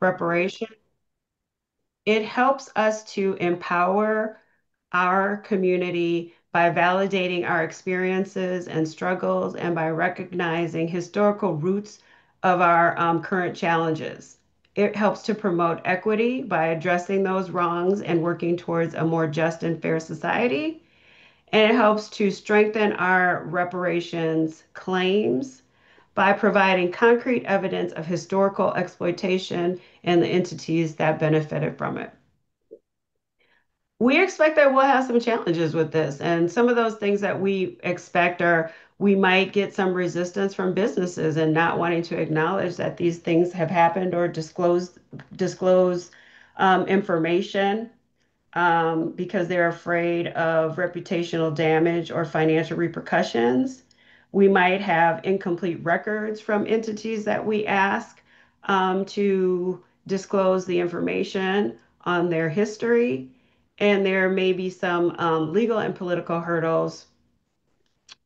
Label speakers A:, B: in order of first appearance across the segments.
A: reparation, it helps us to empower our community by validating our experiences and struggles and by recognizing historical roots of our current challenges. It helps to promote equity by addressing those wrongs and working towards a more just and fair society. And it helps to strengthen our reparations claims by providing concrete evidence of historical exploitation and the entities that benefited from it. We expect that we'll have some challenges with this. And some of those things that we expect are we might get some resistance from businesses and not wanting to acknowledge that these things have happened or disclose information because they're afraid of reputational damage or financial repercussions. We might have incomplete records from entities that we ask to disclose the information on their history. And there may be some legal and political hurdles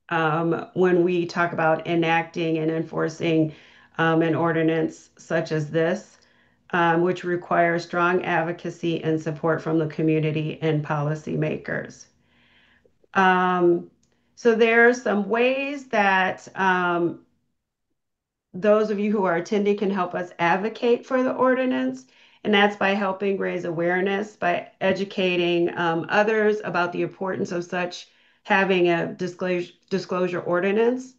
A: when we talk about enacting and enforcing an ordinance such as this, which requires strong advocacy and support from the community and policymakers. Um, so there are some ways that those of you who are attending can help us advocate for the ordinance, and that's by helping raise awareness, by educating others about the importance of such having a disclosure ordinance.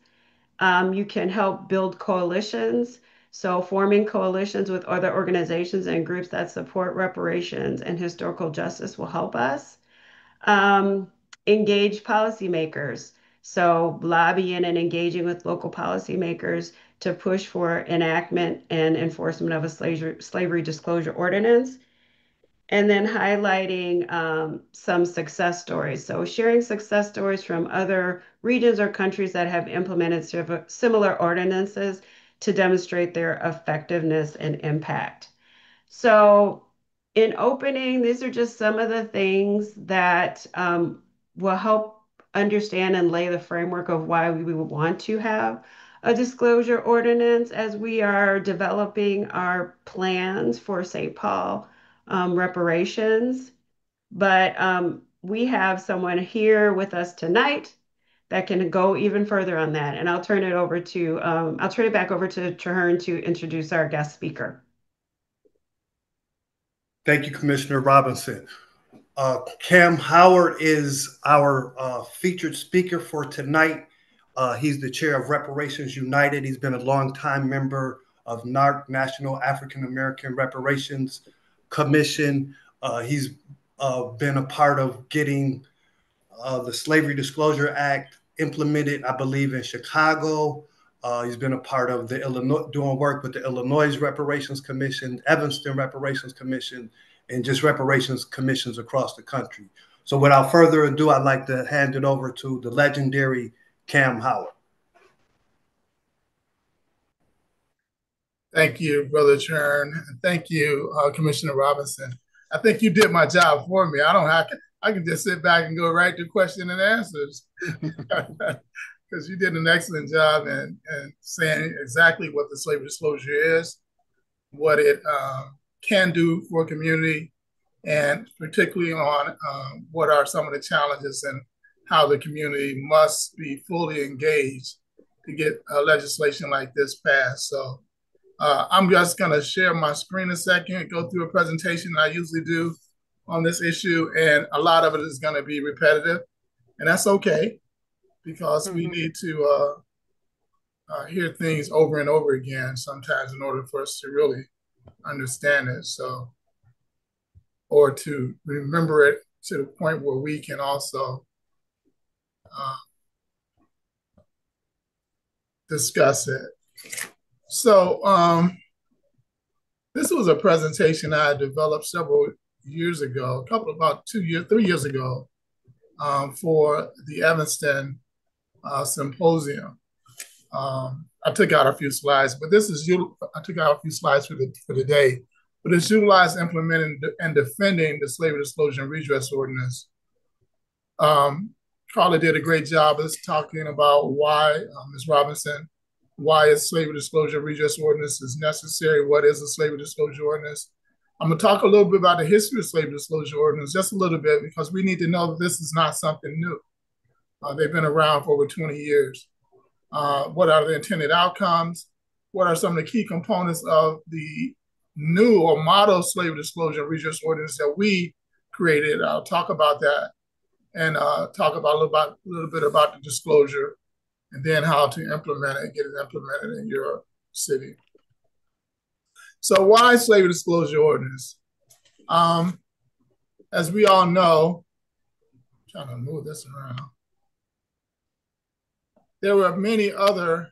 A: You can help build coalitions. So, forming coalitions with other organizations and groups that support reparations and historical justice will help us. Engage policymakers. So, lobbying and engaging with local policymakers to push for enactment and enforcement of a slavery disclosure ordinance. And then highlighting some success stories. So, sharing success stories from other regions or countries that have implemented similar ordinances to demonstrate their effectiveness and impact. So, in opening, these are just some of the things that will help understand and lay the framework of why we would want to have a disclosure ordinance as we are developing our plans for St. Paul reparations. But we have someone here with us tonight that can go even further on that. And I'll turn it back over to Traherne to introduce our guest speaker.
B: Thank you, Commissioner Robinson. Kamm Howard is our featured speaker for tonight. He's the chair of Reparations United. He's been a longtime member of NARC, National African American Reparations Commission. He's been a part of getting the Slavery Disclosure Act implemented, I believe, in Chicago. He's been a part of the Illinois, doing work with the Illinois Reparations Commission, Evanston Reparations Commission, and just reparations commissions across the country. So without further ado, I'd like to hand it over to the legendary Kamm Howard.
C: Thank you, Brother Traherne. Thank you, Commissioner Robinson. I think you did my job for me. I can just sit back and go right to question and answers because you did an excellent job in saying exactly what the slavery disclosure is, what it can do for a community, and particularly on what are some of the challenges and how the community must be fully engaged to get legislation like this passed. So I'm just going to share my screen a second, go through a presentation I usually do on this issue, and a lot of it is going to be repetitive, and that's okay because we need to hear things over and over again sometimes in order for us to really understand it. So, or to remember it to the point where we can also discuss it. So this was a presentation I developed several years ago, about 3 years ago, for the Evanston Symposium. I took out a few slides, but I took out a few slides for the day, but it's utilized, implementing, and defending the Slavery Disclosure and Redress Ordinance. Carla did a great job of talking about why, Ms. Robinson, why is Slavery Disclosure Redress Ordinance is necessary, what is a Slavery Disclosure Ordinance. I'm going to talk a little bit about the history of Slavery Disclosure Ordinance, just a little bit, because we need to know that this is not something new. They've been around for over 20 years. What are the intended outcomes? What are some of the key components of the new or model Slavery Disclosure Redress Ordinance that we created? I'll talk about that and talk about a little bit about the disclosure, and then how to implement it, get it implemented in your city. So why Slavery Disclosure Ordinance? As we all know, I'm trying to move this around, there were many other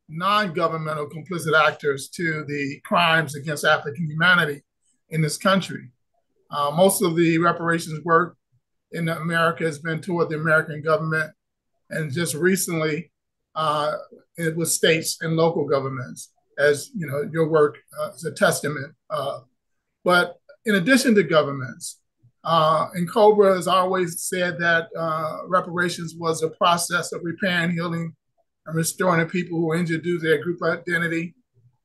C: non-governmental complicit actors to the crimes against African humanity in this country. Most of the reparations work in America has been toward the American government, and just recently it was states and local governments, as you know, your work is a testament. But in addition to governments, and COBRA has always said that reparations was a process of repairing, healing, and restoring the people who were injured due to their group identity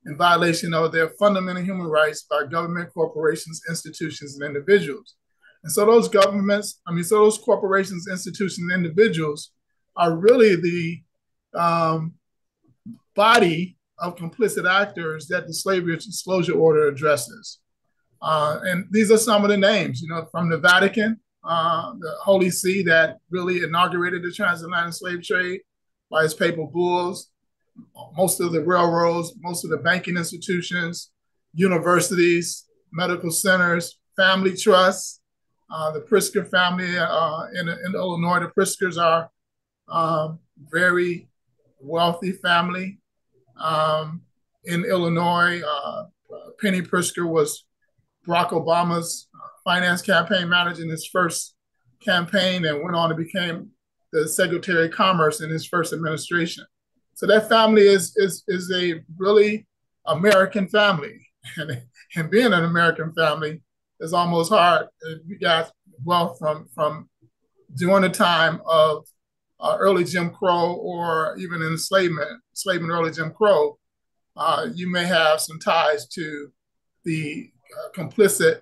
C: in violation of their fundamental human rights by government, corporations, institutions, and individuals. And so those governments, so those corporations, institutions, and individuals are really the body of complicit actors that the Slavery Disclosure Order addresses. And these are some of the names, from the Vatican, the Holy See that really inaugurated the transatlantic slave trade by its papal bulls, most of the railroads, most of the banking institutions, universities, medical centers, family trusts, the Prisker family in Illinois. The Priskers are very wealthy family. In Illinois, Penny Prisker was Barack Obama's finance campaign manager in his first campaign, and went on to become the Secretary of Commerce in his first administration. So that family is a really American family, and being an American family is almost hard. We got wealth from during the time of early Jim Crow, or even enslavement, early Jim Crow. You may have some ties to the complicit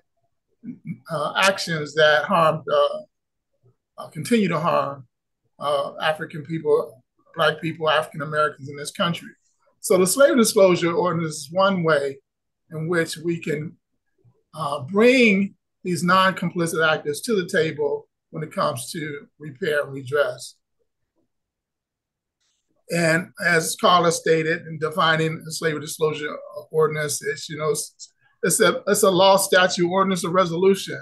C: actions that harmed, continue to harm African people, Black people, African Americans in this country. So the Slavery Disclosure Ordinance is one way in which we can bring these non-complicit actors to the table when it comes to repair and redress. And as Carla stated, in defining the Slavery Disclosure Ordinance, it's a law, statute, ordinance, or resolution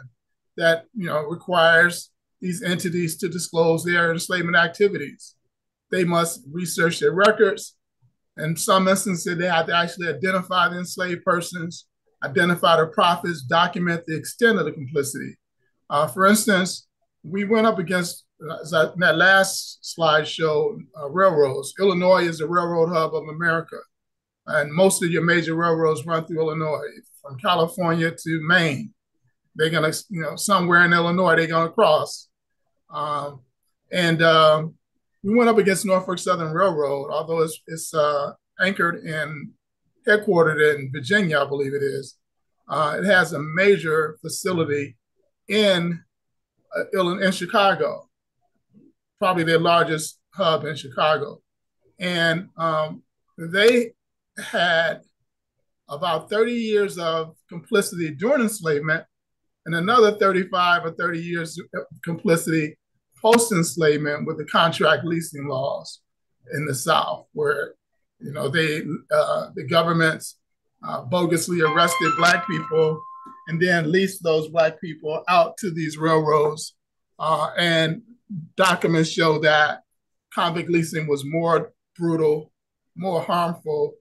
C: that requires these entities to disclose their enslavement activities. They must research their records. In some instances, they have to actually identify the enslaved persons, identify the profits, document the extent of the complicity. For instance, we went up against, as that last slide showed, railroads. Illinois is the railroad hub of America, and most of your major railroads run through Illinois, from California to Maine. They're gonna, somewhere in Illinois, they're gonna cross. We went up against Norfolk Southern Railroad, although it's anchored and headquartered in Virginia, I believe it is. It has a major facility in Chicago, probably their largest hub in Chicago. And they had about 30 years of complicity during enslavement, and another 35 or 30 years of complicity post-enslavement with the contract leasing laws in the South, where the governments bogusly arrested Black people and then leased those Black people out to these railroads. And documents show that convict leasing was more brutal, more harmful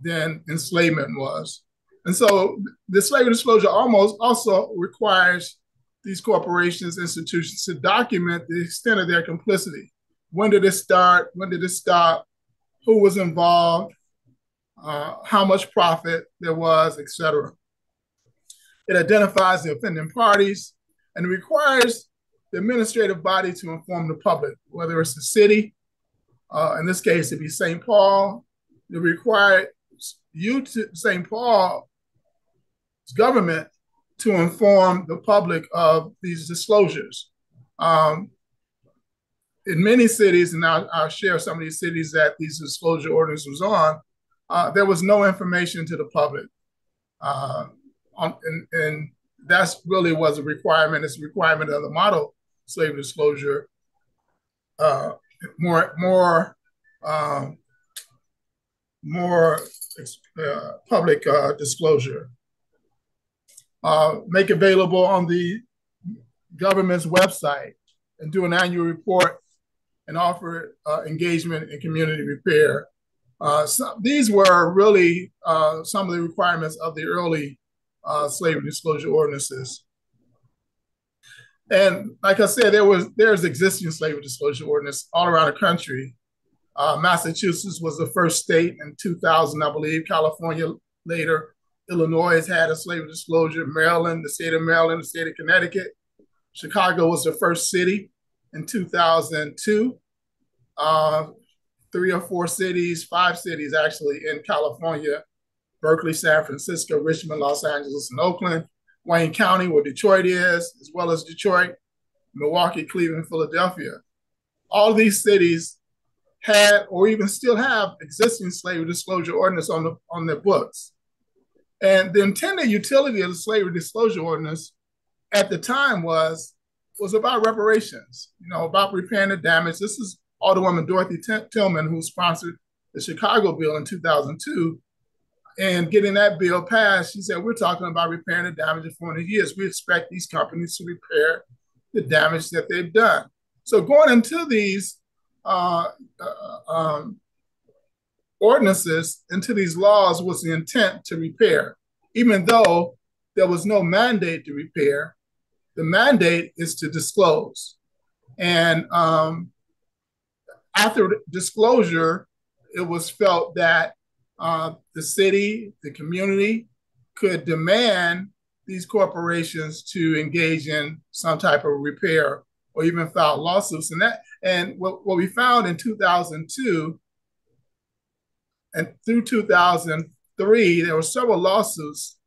C: than enslavement was. And so the Slavery Disclosure also requires these corporations, institutions to document the extent of their complicity. When did it start? When did it stop? Who was involved? How much profit there was, et cetera. It identifies the offending parties and requires the administrative body to inform the public, whether it's the city, in this case, it'd be St. Paul, it required St. Paul's government to inform the public of these disclosures. In many cities, and I'll share some of these cities that these disclosure ordinance was on, there was no information to the public. And that's really was a requirement. It's a requirement of the model slavery disclosure. More public disclosure. Make available on the government's website and do an annual report and offer engagement in community repair. These were really some of the requirements of the early slavery disclosure ordinances. And like I said, there's existing slavery disclosure ordinance all around the country. Massachusetts was the first state in 2000, I believe. California later. Illinois has had a slavery disclosure. Maryland, the state of Maryland, the state of Connecticut. Chicago was the first city in 2002. 3 or 4 cities, 5 cities actually in California: Berkeley, San Francisco, Richmond, Los Angeles, and Oakland. Wayne County, where Detroit is, as well as Detroit, Milwaukee, Cleveland, Philadelphia. All of these cities had or even still have existing slavery disclosure ordinance on their books. And the intended utility of the slavery disclosure ordinance at the time was about reparations, about repairing the damage. This is Alderwoman Dorothy Tillman, who sponsored the Chicago bill in 2002. And getting that bill passed, she said, we're talking about repairing the damage in 400 years. We expect these companies to repair the damage that they've done. So going into these ordinances, into these laws, was the intent to repair. Even though there was no mandate to repair, the mandate is to disclose. And after disclosure, it was felt that the city, the community could demand these corporations to engage in some type of repair or even file lawsuits. And what we found in 2002 and through 2003, there were several lawsuits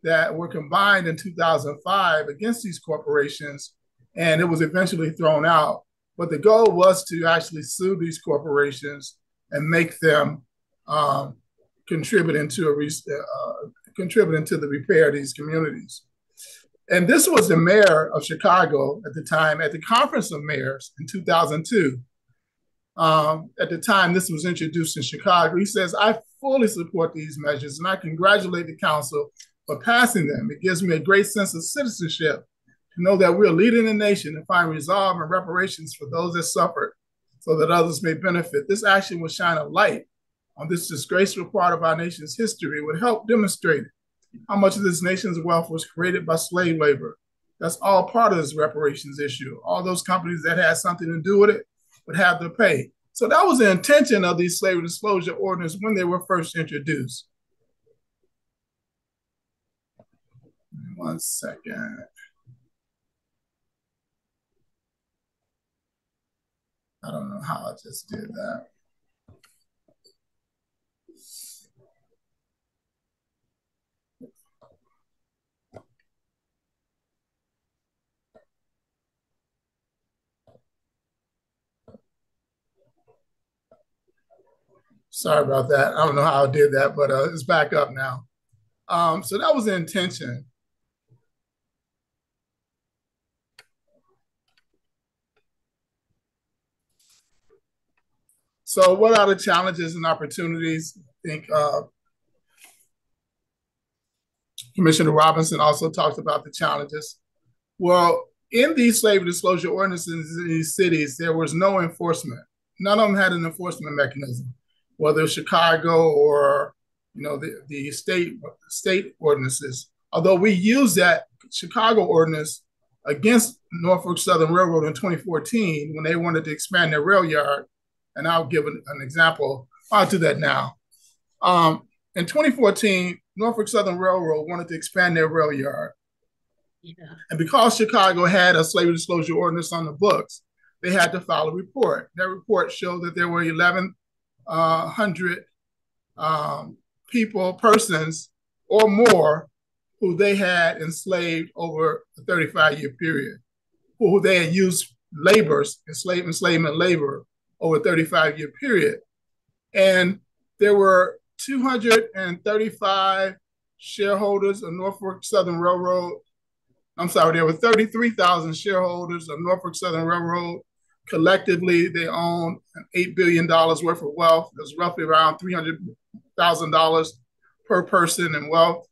C: that were combined in 2005 against these corporations, and it was eventually thrown out. But the goal was to actually sue these corporations and make them contributing to the repair of these communities. And this was the mayor of Chicago at the time, at the Conference of Mayors in 2002. At the time this was introduced in Chicago, he says, I fully support these measures and I congratulate the council for passing them. It gives me a great sense of citizenship to know that we're leading the nation to find resolve and reparations for those that suffered so that others may benefit. This action will shine a light on this disgraceful part of our nation's history. It would help demonstrate how much of this nation's wealth was created by slave labor. That's all part of this reparations issue. All those companies that had something to do with it would have to pay. So that was the intention of these slavery disclosure ordinances when they were first introduced. One second. I don't know how I just did that. Sorry about that. I don't know how I did that, but it's back up now. So that was the intention. So what are the challenges and opportunities? I think Commissioner Robinson also talked about the challenges. Well, in these slavery disclosure ordinances in these cities, there was no enforcement. None of them had an enforcement mechanism, whether it's Chicago or the state ordinances. Although we used that Chicago ordinance against Norfolk Southern Railroad in 2014 when they wanted to expand their rail yard. And I'll give an example. I'll do that now. In 2014, Norfolk Southern Railroad wanted to expand their rail yard. Yeah. And because Chicago had a slavery disclosure ordinance on the books, they had to file a report. That report showed that there were 1,100 persons or more who they had enslaved over a 35-year period, who they had used enslavement labor over a 35-year period. And there were 235 shareholders of Norfolk Southern Railroad. I'm sorry, there were 33,000 shareholders of Norfolk Southern Railroad. Collectively, they owned $8 billion worth of wealth. It was roughly around $300,000 per person in wealth.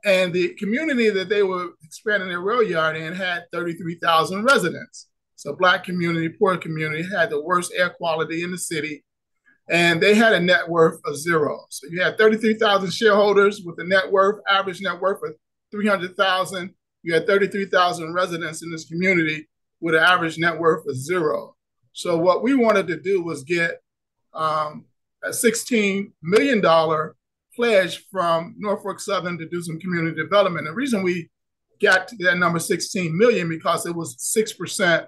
C: And the community that they were expanding their rail yard in had 33,000 residents. So Black community, poor community, had the worst air quality in the city. And they had a net worth of zero. So you had 33,000 shareholders with a average net worth of 300,000. You had 33,000 residents in this community with an average net worth of zero. So what we wanted to do was get a $16 million pledge from Norfolk Southern to do some community development. The reason we got to that number 16 million because it was 6%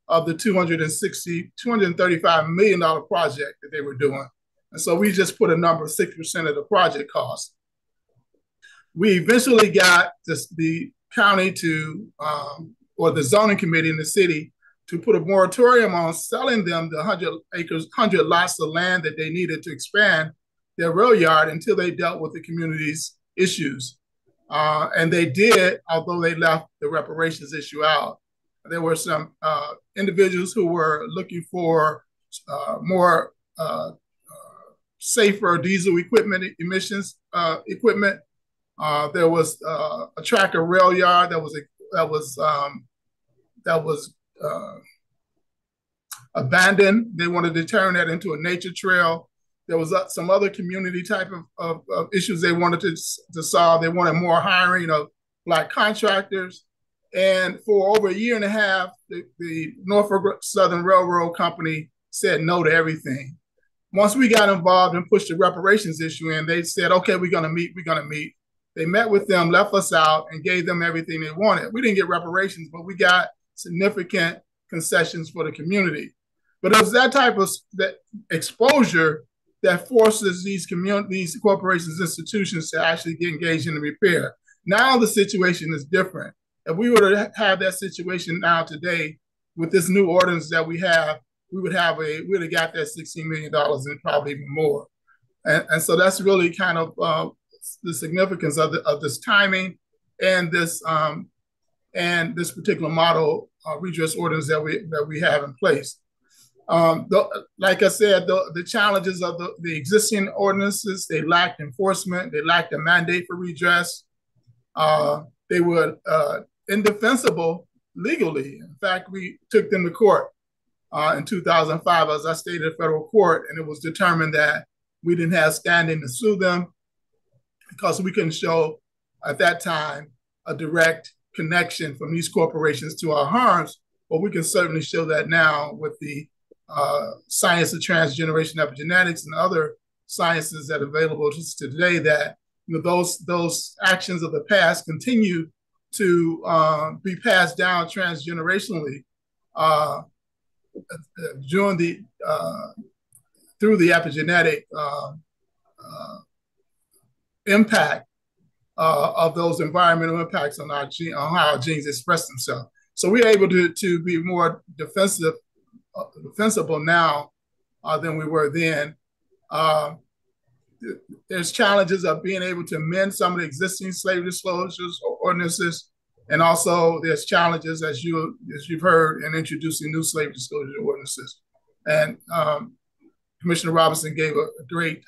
C: of the $235 million project that they were doing. And so we just put a number of 6% of the project cost. We eventually got the county to, or the zoning committee in the city to put a moratorium on selling them the 100 lots of land that they needed to expand their rail yard until they dealt with the community's issues. And they did, although they left the reparations issue out. There were some individuals who were looking for more safer diesel emissions equipment. There was a tracker rail yard that was abandoned. They wanted to turn that into a nature trail. There was some other community type of issues they wanted to solve. They wanted more hiring of Black contractors. And for over a year and a half, the Norfolk Southern Railroad Company said no to everything. Once we got involved and pushed the reparations issue in, they said, okay, we're gonna meet. They met with them, left us out, and gave them everything they wanted. We didn't get reparations, but we got significant concessions for the community. But it was that type of exposure that forces these corporations, institutions to actually get engaged in the repair. Now the situation is different. If we were to have that situation now today with this new ordinance that we have, we'd have got that $16 million and probably even more. And so that's really kind of the significance of this timing and this particular model redress ordinance that we have in place. Like I said, the challenges of the existing ordinances, they lacked enforcement, they lacked a mandate for redress. They were indefensible legally. In fact, we took them to court in 2005, as I stated, in federal court, and it was determined that we didn't have standing to sue them because we couldn't show at that time a direct connection from these corporations to our harms, but we can certainly show that now with the science of transgeneration epigenetics and other sciences that are available to us today, that those actions of the past continue to be passed down transgenerationally through the epigenetic impact of those environmental impacts on how our genes express themselves. So we're able to be more defensible now than we were then. There's challenges of being able to amend some of the existing slavery disclosures or ordinances, and also there's challenges, as you've heard, in introducing new slavery disclosure ordinances. And Commissioner Robinson gave a great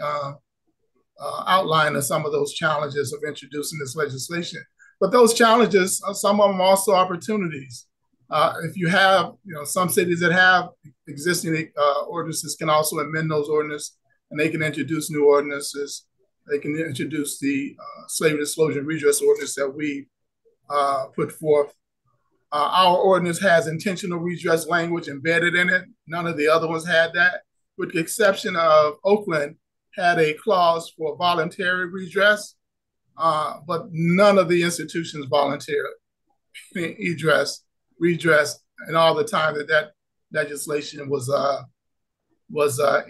C: outline of some of those challenges of introducing this legislation. But those challenges, some of them also opportunities. If you have, some cities that have existing ordinances can also amend those ordinances, and they can introduce new ordinances. They can introduce the Slavery Disclosure Redress Ordinance that we put forth. Our ordinance has intentional redress language embedded in it. None of the other ones had that, with the exception of Oakland had a clause for voluntary redress, but none of the institutions voluntarily redress, and all the time that legislation was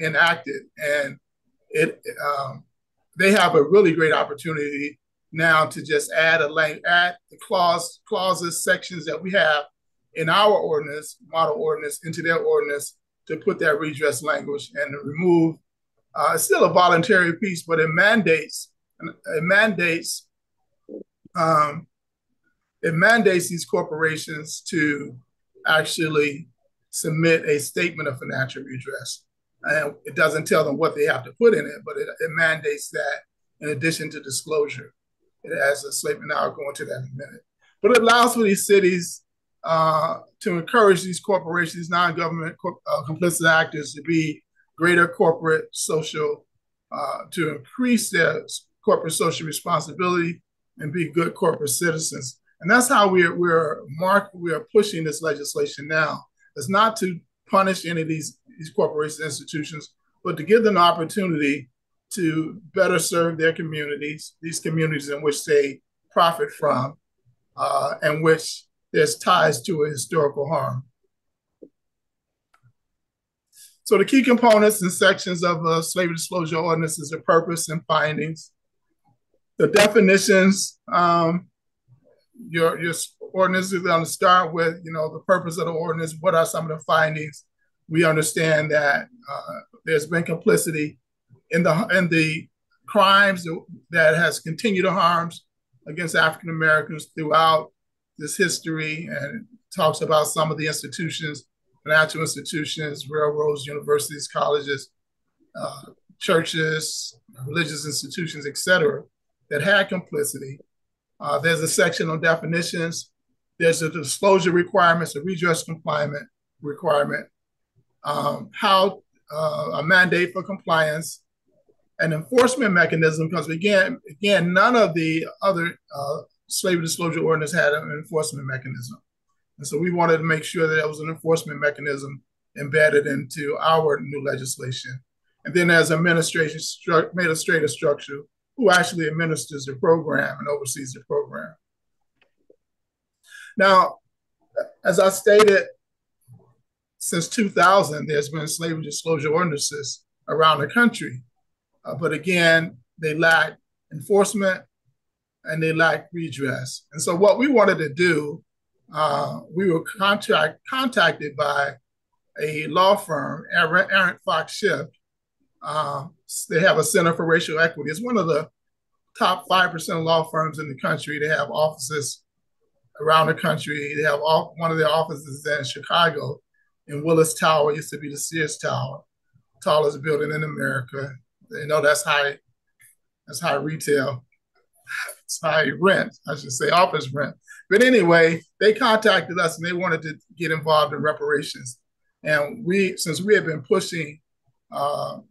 C: enacted. And they have a really great opportunity now to just add the clauses, sections that we have in our ordinance, model ordinance, into their ordinance to put that redress language and to remove. It's still a voluntary piece, but it mandates um, these corporations to actually submit a statement of financial redress. And it doesn't tell them what they have to put in it, but it mandates that in addition to disclosure. It has a statement. I'll go into that in a minute. But it allows for these cities to encourage these corporations, non-government complicit actors to be greater corporate social, to increase their corporate social responsibility and be good corporate citizens. And that's how we are pushing this legislation now. It's not to punish any of these corporation institutions, but to give them the opportunity to better serve their communities, these communities in which they profit from, and which there's ties to a historical harm. So the key components and sections of the Slavery Disclosure Ordinance is the purpose and findings. The definitions, your ordinance is going to start with, the purpose of the ordinance. What are some of the findings? We understand that there's been complicity in the crimes that has continued to harms against African Americans throughout this history, and talks about some of the institutions, financial institutions, railroads, universities, colleges, churches, religious institutions, etc., that had complicity. There's a section on definitions. There's a disclosure requirements, a redress compliance requirement, how a mandate for compliance, an enforcement mechanism, because again, none of the other slavery disclosure ordinance had an enforcement mechanism. And so we wanted to make sure that there was an enforcement mechanism embedded into our new legislation. And then there's administrative structure who actually administers the program and oversees the program. Now, as I stated, since 2000, there's been slavery disclosure ordinances around the country. But again, they lack enforcement and they lack redress. And so what we wanted to do, we were contacted by a law firm, Aaron Fox Schiff. They have a Center for Racial Equity. It's one of the top 5% law firms in the country. They have offices around the country. They have one of their offices in Chicago, in Willis Tower. It used to be the Sears Tower, tallest building in America. That's high retail. It's high rent, I should say, office rent. But anyway, they contacted us and they wanted to get involved in reparations. And since we have been pushing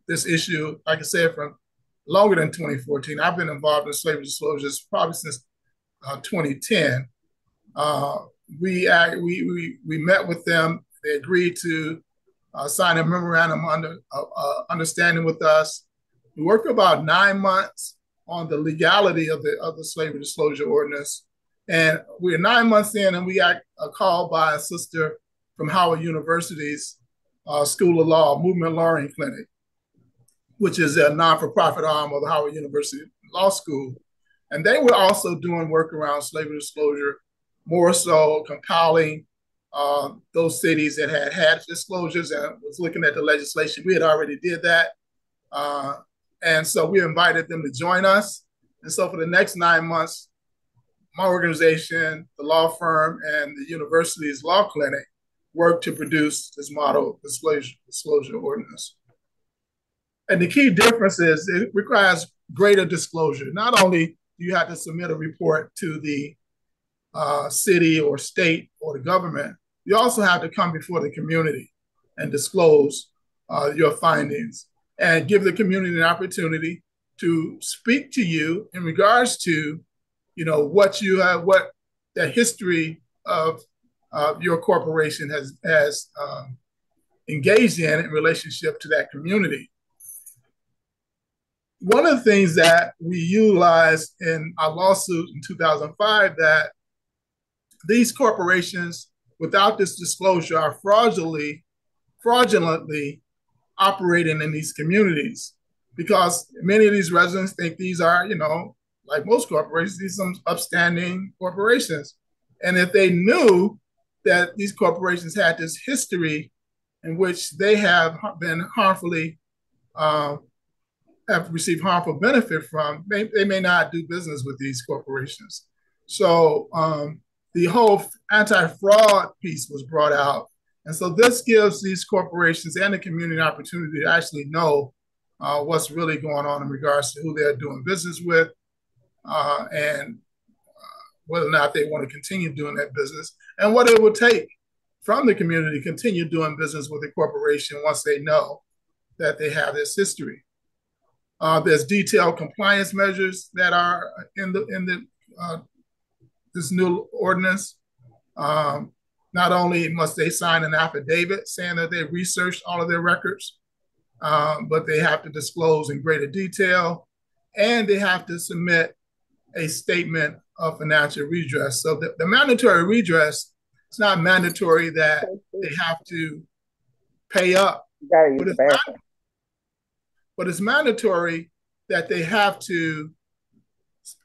C: this issue, like I said, from longer than 2014, I've been involved in slavery disclosures probably since 2010. We met with them. They agreed to sign a memorandum understanding with us. We worked for about 9 months on the legality of the slavery disclosure ordinance. And we're 9 months in, and we got a call by a sister from Howard University's School of Law, Movement Lawyering Clinic, which is a non-for-profit arm of the Howard University Law School. And they were also doing work around slavery disclosure, more so compiling those cities that had disclosures and was looking at the legislation. We had already did that. And so we invited them to join us. And so for the next 9 months, my organization, the law firm, and the university's law clinic worked to produce this model disclosure ordinance. And the key difference is it requires greater disclosure. Not only do you have to submit a report to the city or state or the government, you also have to come before the community and disclose your findings and give the community an opportunity to speak to you in regards to, what you have, what the history of your corporation has engaged in relationship to that community. One of the things that we utilized in our lawsuit in 2005, that these corporations, without this disclosure, are fraudulently operating in these communities. because many of these residents think these are, like most corporations, these are some upstanding corporations. And if they knew that these corporations had this history in which they have been harmfully, have received harmful benefit from, they may not do business with these corporations. So the whole anti-fraud piece was brought out. And so this gives these corporations and the community an opportunity to actually know what's really going on in regards to who they're doing business with, and whether or not they want to continue doing that business, and what it would take from the community to continue doing business with a corporation once they know that they have this history. There's detailed compliance measures that are in this new ordinance. Not only must they sign an affidavit saying that they researched all of their records, but they have to disclose in greater detail, and they have to submit a statement of financial redress. So the mandatory redress, it's not mandatory that they have to pay up, but it's mandatory that they have to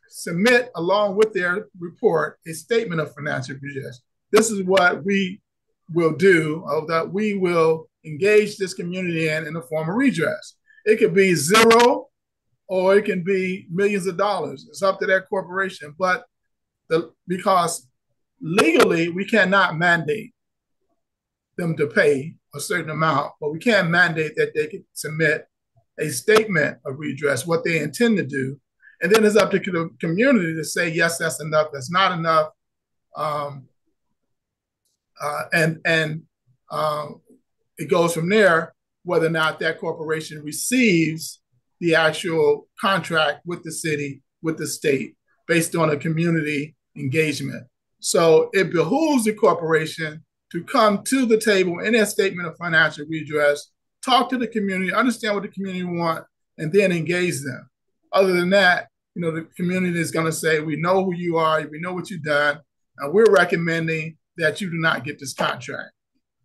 C: submit, along with their report, a statement of financial redress. This is what we will do, that we will engage this community in the form of redress. It could be zero, or it can be millions of dollars. It's up to that corporation. But because legally we cannot mandate them to pay a certain amount, but we can mandate that they can submit a statement of redress, what they intend to do. And then it's up to the community to say, yes, that's enough, that's not enough. It goes from there, whether or not that corporation receives the actual contract with the city, with the state, based on a community engagement. So it behooves the corporation to come to the table in their statement of financial redress, talk to the community, understand what the community want, and then engage them. Other than that, the community is going to say, we know who you are, we know what you've done, and we're recommending that you do not get this contract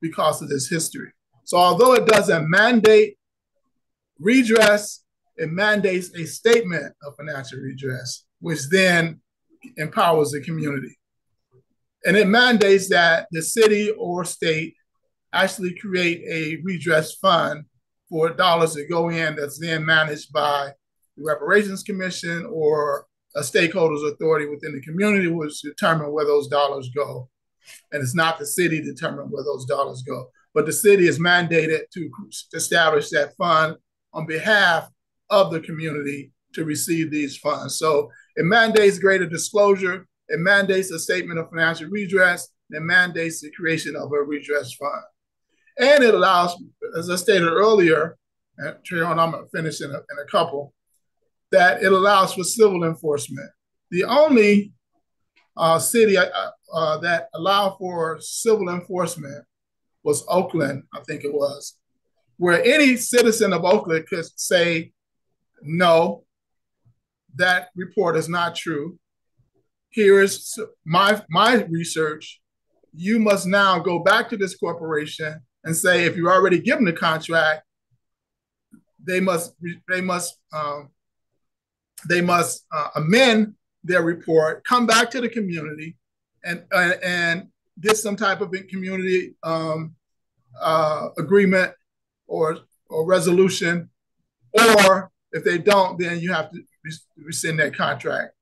C: because of this history. So although it doesn't mandate redress, it mandates a statement of financial redress, which then empowers the community. And it mandates that the city or state actually create a redress fund for dollars that go in that's then managed by the Reparations Commission or a stakeholders authority within the community, which determine where those dollars go. And it's not the city determining where those dollars go, but the city is mandated to establish that fund on behalf of the community to receive these funds. So it mandates greater disclosure, it mandates a statement of financial redress, it mandates the creation of a redress fund. And it allows, as I stated earlier, and Trayvon, I'm going to finish in a couple, that it allows for civil enforcement. The only city that allowed for civil enforcement was Oakland, I think it was, where any citizen of Oakland could say, no, that report is not true. Here is my research. You must now go back to this corporation and say, if you're already given the contract, they must amend their report, come back to the community, and get some type of community agreement or resolution. Or if they don't, then you have to rescind that contract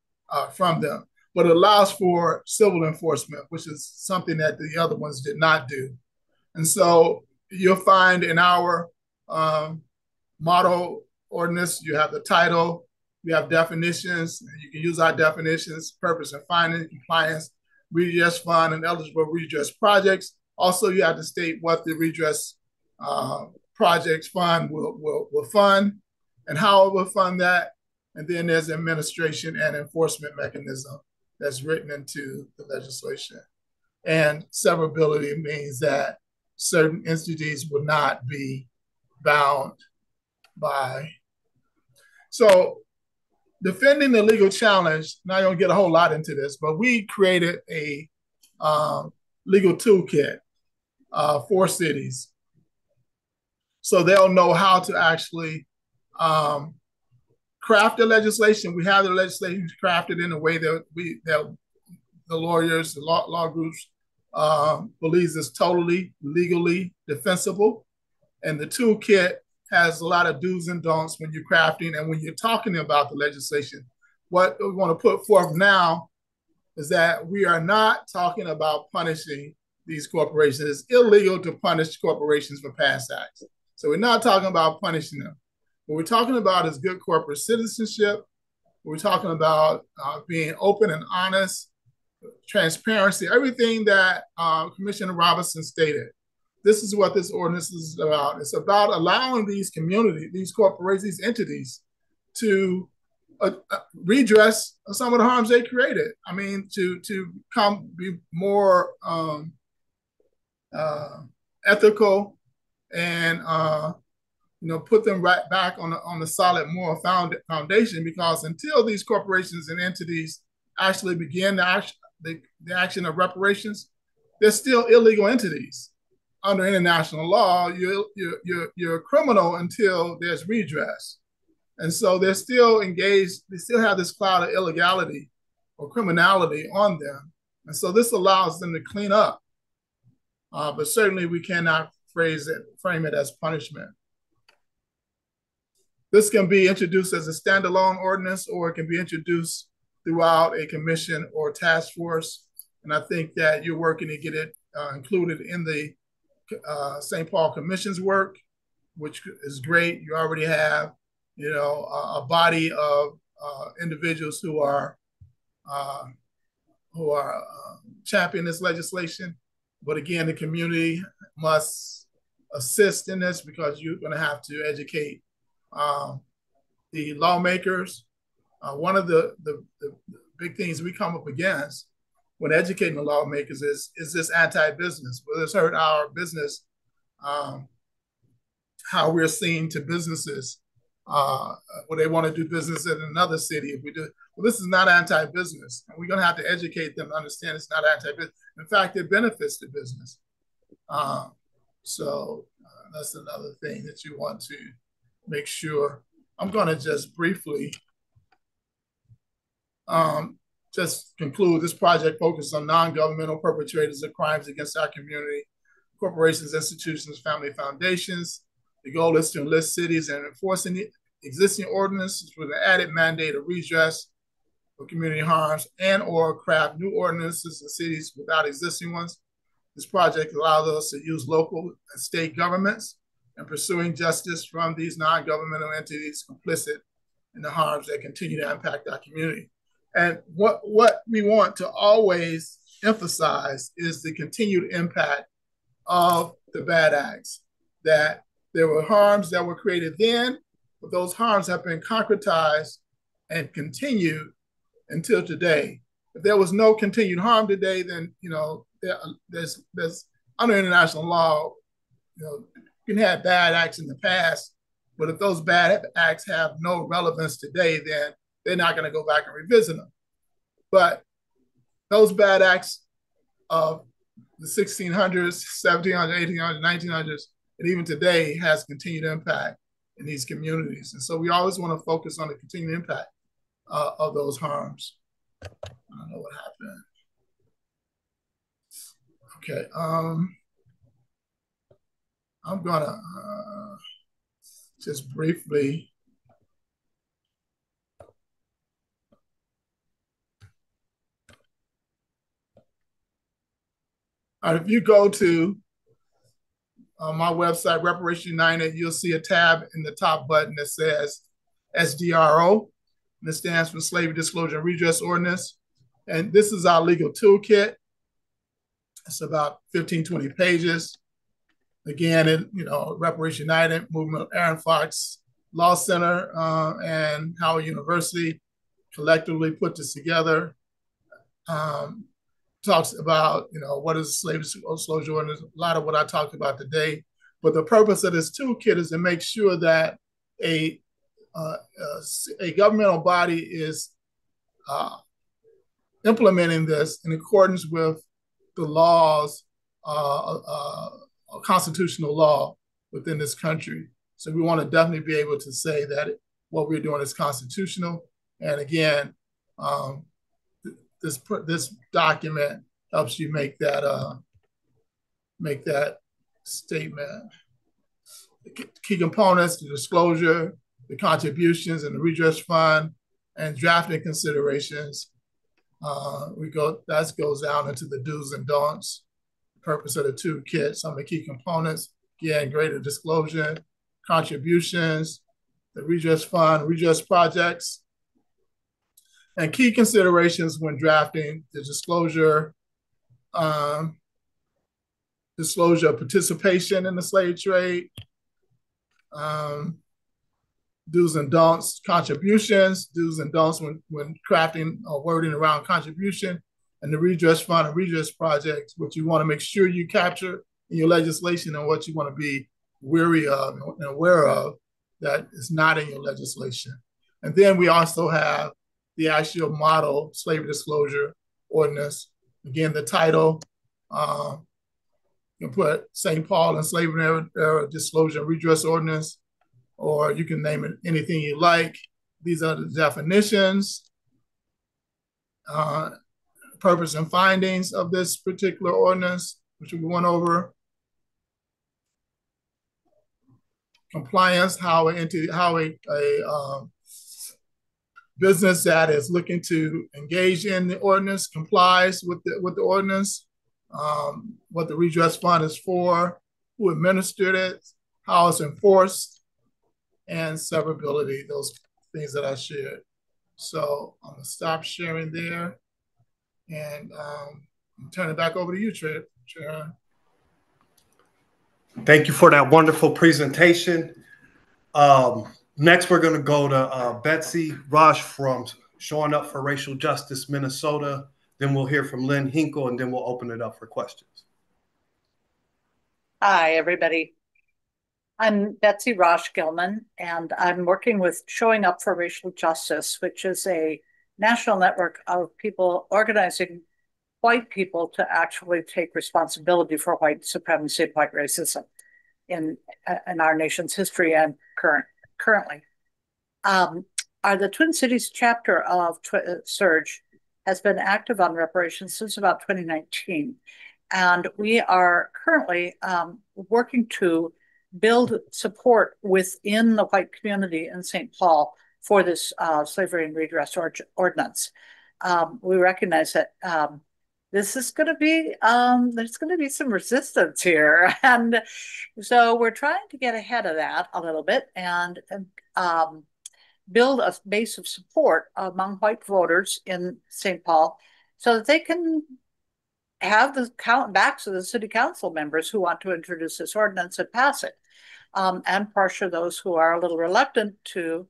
C: from them. But it allows for civil enforcement, which is something that the other ones did not do. And so you'll find in our model ordinance, you have the title, you have definitions, you can use our definitions, purpose and finding, compliance, redress fund, and eligible redress projects. Also, you have to state what the redress projects fund will fund and how it will fund that. And then there's administration and enforcement mechanism that's written into the legislation. And severability means that certain entities would not be bound by. So defending the legal challenge, now I don't get a whole lot into this, but we created a legal toolkit for cities. So they'll know how to actually Craft the legislation. We have the legislation crafted in a way that the lawyers, the law groups believes is totally legally defensible. And the toolkit has a lot of do's and don'ts when you're crafting and when you're talking about the legislation. What we want to put forth now is that we are not talking about punishing these corporations. It's illegal to punish corporations for past acts. So we're not talking about punishing them. What we're talking about is good corporate citizenship. We're talking about being open and honest, transparency, everything that Commissioner Robinson stated. This is what this ordinance is about. It's about allowing these communities, these corporations, these entities to redress some of the harms they created. I mean, to be more ethical and put them right back on the solid moral foundation. Because until these corporations and entities actually begin the action of reparations, they're still illegal entities. Under international law, you're a criminal until there's redress. And so they're still engaged, they still have this cloud of illegality or criminality on them. And so this allows them to clean up. But certainly we cannot frame it as punishment. This can be introduced as a standalone ordinance, or it can be introduced throughout a commission or task force. And I think that you're working to get it included in the St. Paul Commission's work, which is great. You already have, a body of individuals who are championing this legislation. But again, the community must assist in this, because you're going to have to educate the lawmakers. One of the big things we come up against when educating the lawmakers is this anti-business. Well, it's hurt our business, how we're seen to businesses when they want to do business in another city. If we do, well, this is not anti-business. And we're going to have to educate them to understand it's not anti-business. In fact, it benefits the business. So that's another thing that you want to make sure. I'm going to just briefly just conclude. This project focuses on non-governmental perpetrators of crimes against our community, corporations, institutions, family foundations. The goal is to enlist cities and enforce any existing ordinances with an added mandate of redress for community harms, and or craft new ordinances in cities without existing ones. This project allows us to use local and state governments in pursuing justice from these non-governmental entities complicit in the harms that continue to impact our community. And what we want to always emphasize is the continued impact of the bad acts, that there were harms that were created then, but those harms have been concretized and continued until today. If there was no continued harm today, then there's under international law, you can have bad acts in the past, but if those bad acts have no relevance today, then they're not going to go back and revisit them. But those bad acts of the 1600s, 1700s, 1800s, 1900s, and even today has continued impact in these communities. And so we always want to focus on the continued impact of those harms. I don't know what happened. Okay. I'm gonna just briefly if you go to my website, Reparations United, you'll see a tab in the top button that says SDRO, and it stands for Slavery Disclosure and Redress Ordinance. And this is our legal toolkit. It's about 15, 20 pages. Again, Reparations United, Movement of Aaron Fox Law Center, and Howard University collectively put this together. Talks about, what is Slavery Disclosure Ordinance, a lot of what I talked about today. But the purpose of this toolkit is to make sure that a governmental body is implementing this in accordance with the laws, constitutional law within this country. So we want to definitely be able to say that what we're doing is constitutional. And again, this document helps you make that statement. The key components: the disclosure, the contributions, and the redress fund, and drafting considerations. That goes down into the do's and don'ts. The purpose of the toolkit, some of the key components: again, greater disclosure, contributions, the redress fund, redress projects, and key considerations when drafting the disclosure of participation in the slave trade, do's and don'ts, contributions, do's and don'ts when crafting or wording around contribution, and the redress fund and redress projects, what you want to make sure you capture in your legislation and what you want to be wary of and aware of that is not in your legislation. And then we also have the actual model Slavery Disclosure Ordinance. Again, the title, you can put St. Paul and Slavery Era Disclosure and Redress Ordinance, or you can name it anything you like. These are the definitions, purpose and findings of this particular ordinance, which we went over. Compliance, how a business that is looking to engage in the ordinance complies with the ordinance, what the redress fund is for, who administered it, how it's enforced, and severability, those things that I shared. So I'm gonna stop sharing there and turn it back over to you, Chair.
B: Thank you for that wonderful presentation. Next, we're going to go to Betsy Rosh from Showing Up for Racial Justice, Minnesota. Then we'll hear from Lynn Hinkle, and then we'll open it up for questions.
D: Hi, everybody. I'm Betsy Rosh Gilman, and I'm working with Showing Up for Racial Justice, which is a national network of people organizing white people to actually take responsibility for white supremacy and white racism in our nation's history and currently. The Twin Cities chapter of Surge has been active on reparations since about 2019. And we are currently working to build support within the white community in St. Paul for this slavery and redress ordinance. We recognize that this is going to be, there's going to be some resistance here. And so we're trying to get ahead of that a little bit and build a base of support among white voters in St. Paul so that they can have the backs of the city council members who want to introduce this ordinance and pass it, and pressure those who are a little reluctant to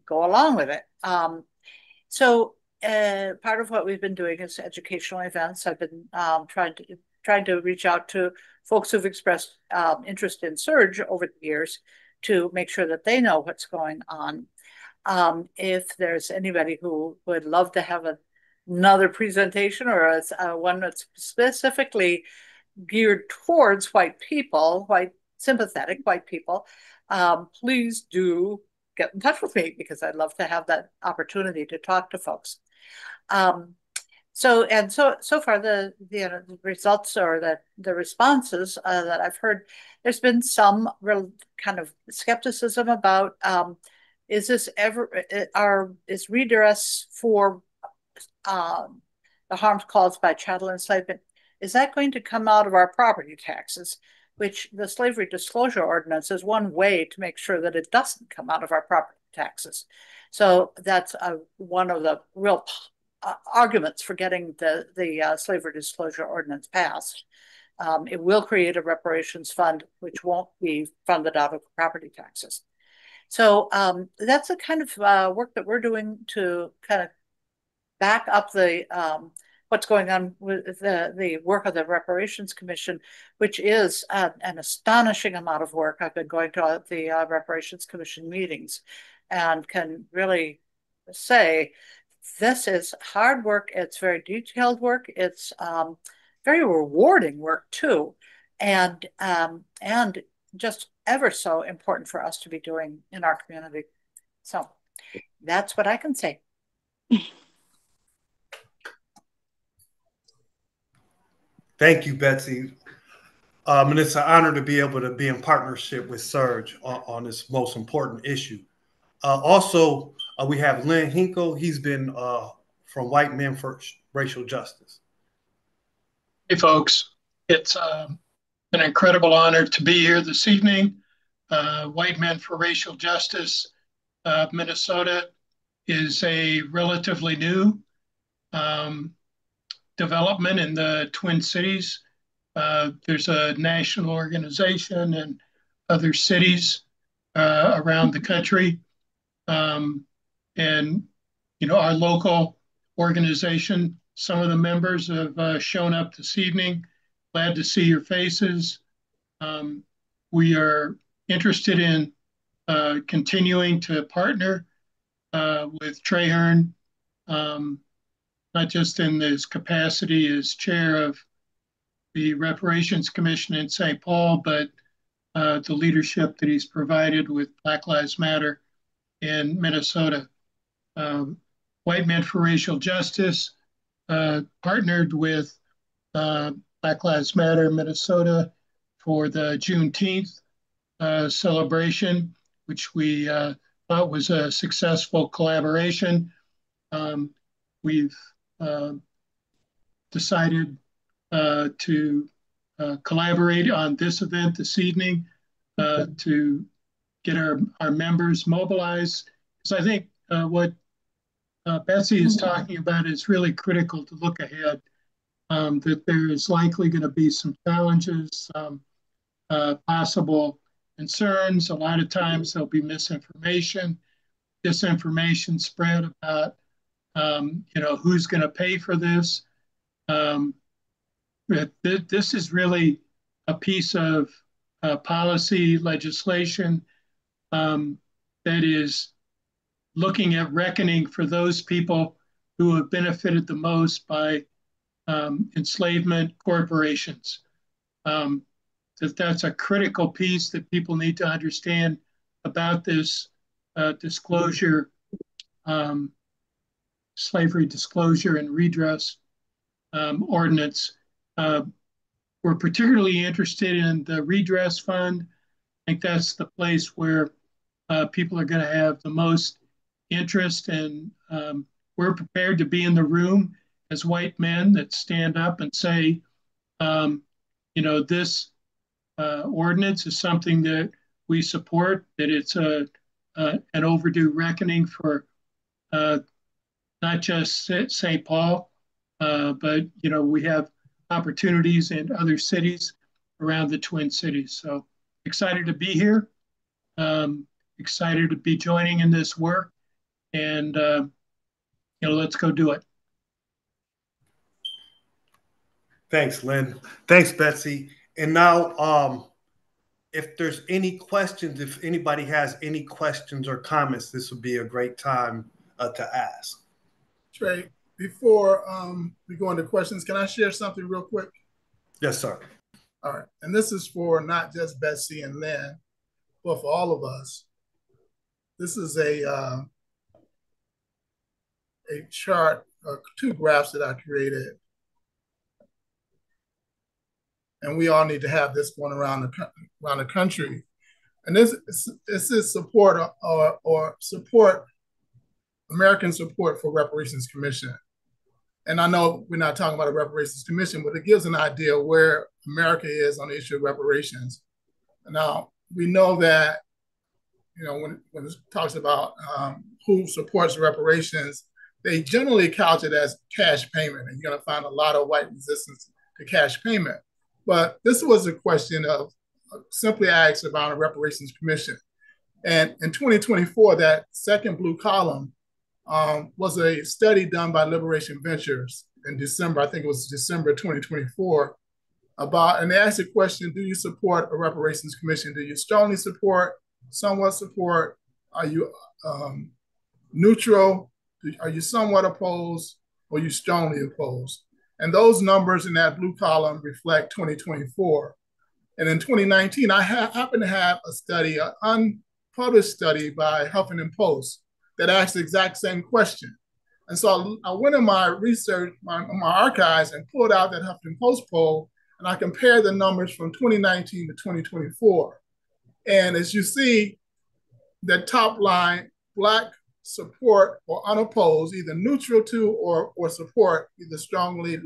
D: go along with it. Part of what we've been doing is educational events. I've been trying to reach out to folks who've expressed interest in Surge over the years to make sure that they know what's going on. If there's anybody who would love to have another presentation or one that's specifically geared towards white people, sympathetic white people, please do get in touch with me because I'd love to have that opportunity to talk to folks. So far the results or the responses that I've heard, there's been some real kind of skepticism about is redress for the harms caused by chattel enslavement, is that going to come out of our property taxes? Which the Slavery Disclosure Ordinance is one way to make sure that it doesn't come out of our property taxes. So that's one of the real arguments for getting the Slavery Disclosure Ordinance passed. It will create a reparations fund, which won't be funded out of property taxes. So that's the kind of work that we're doing to kind of back up what's going on with the work of the Reparations Commission, which is an astonishing amount of work. I've been going to the Reparations Commission meetings and can really say this is hard work. It's very detailed work. It's very rewarding work too. And just ever so important for us to be doing in our community. So that's what I can say.
B: Thank you, Betsy. And it's an honor to be able to be in partnership with Serge on this most important issue. Also, we have Lynn Hinkle. He's been from White Men for Racial Justice.
E: Hey, folks. It's an incredible honor to be here this evening. White Men for Racial Justice Minnesota is a relatively new development in the Twin Cities. There's a national organization and other cities around the country. And, you know, our local organization, some of the members have shown up this evening. Glad to see your faces. We are interested in continuing to partner with Traherne, not just in his capacity as chair of the Reparations Commission in St. Paul, but the leadership that he's provided with Black Lives Matter in Minnesota. White Men for Racial Justice partnered with Black Lives Matter Minnesota for the Juneteenth celebration, which we thought was a successful collaboration. We've decided to collaborate on this event this evening to get our members mobilized. Because I think what Betsy is talking about is really critical to look ahead, that there is likely going to be some challenges, some possible concerns. A lot of times there'll be misinformation, disinformation spread about, you know, who's going to pay for this. This is really a piece of policy legislation that is looking at reckoning for those people who have benefited the most by enslavement corporations. That's a critical piece that people need to understand about this disclosure, Slavery Disclosure and Redress Ordinance. We're particularly interested in the redress fund. I think that's the place where people are going to have the most interest, and we're prepared to be in the room as white men that stand up and say, you know, this ordinance is something that we support, that it's an overdue reckoning for not just St. Paul, but, you know, we have opportunities in other cities around the Twin Cities. So excited to be here, excited to be joining in this work, and, you know, let's go do it.
B: Thanks, Lynn. Thanks, Betsy. And now, if there's any questions, if anybody has any questions or comments, this would be a great time to ask.
C: Trey, before we go into questions, can I share something real quick?
B: Yes, sir.
C: All right. And this is for not just Betsy and Lynn, but for all of us. This is a chart, two graphs that I created. And we all need to have this going around the country. And this is support or support, American support for Reparations Commission. And I know we're not talking about a Reparations Commission, but it gives an idea of where America is on the issue of reparations. Now, we know that, you know, when it talks about who supports reparations, they generally couch it as cash payment. And you're going to find a lot of white resistance to cash payment. But this was a question of simply asked about a Reparations Commission. And in 2024, that second blue column was a study done by Liberation Ventures in December, I think it was December 2024, about, and they asked the question, do you support a Reparations Commission? Do you strongly support, somewhat support? Are you neutral? Are you somewhat opposed, or you strongly opposed? And those numbers in that blue column reflect 2024. And in 2019, I happened to have a study, an unpublished study by Huffington Post that asked the exact same question. And so I went in my research, my archives, and pulled out that Huffington Post poll, and I compared the numbers from 2019 to 2024. And as you see, the top line, Black support or unopposed, either neutral to or support, either strongly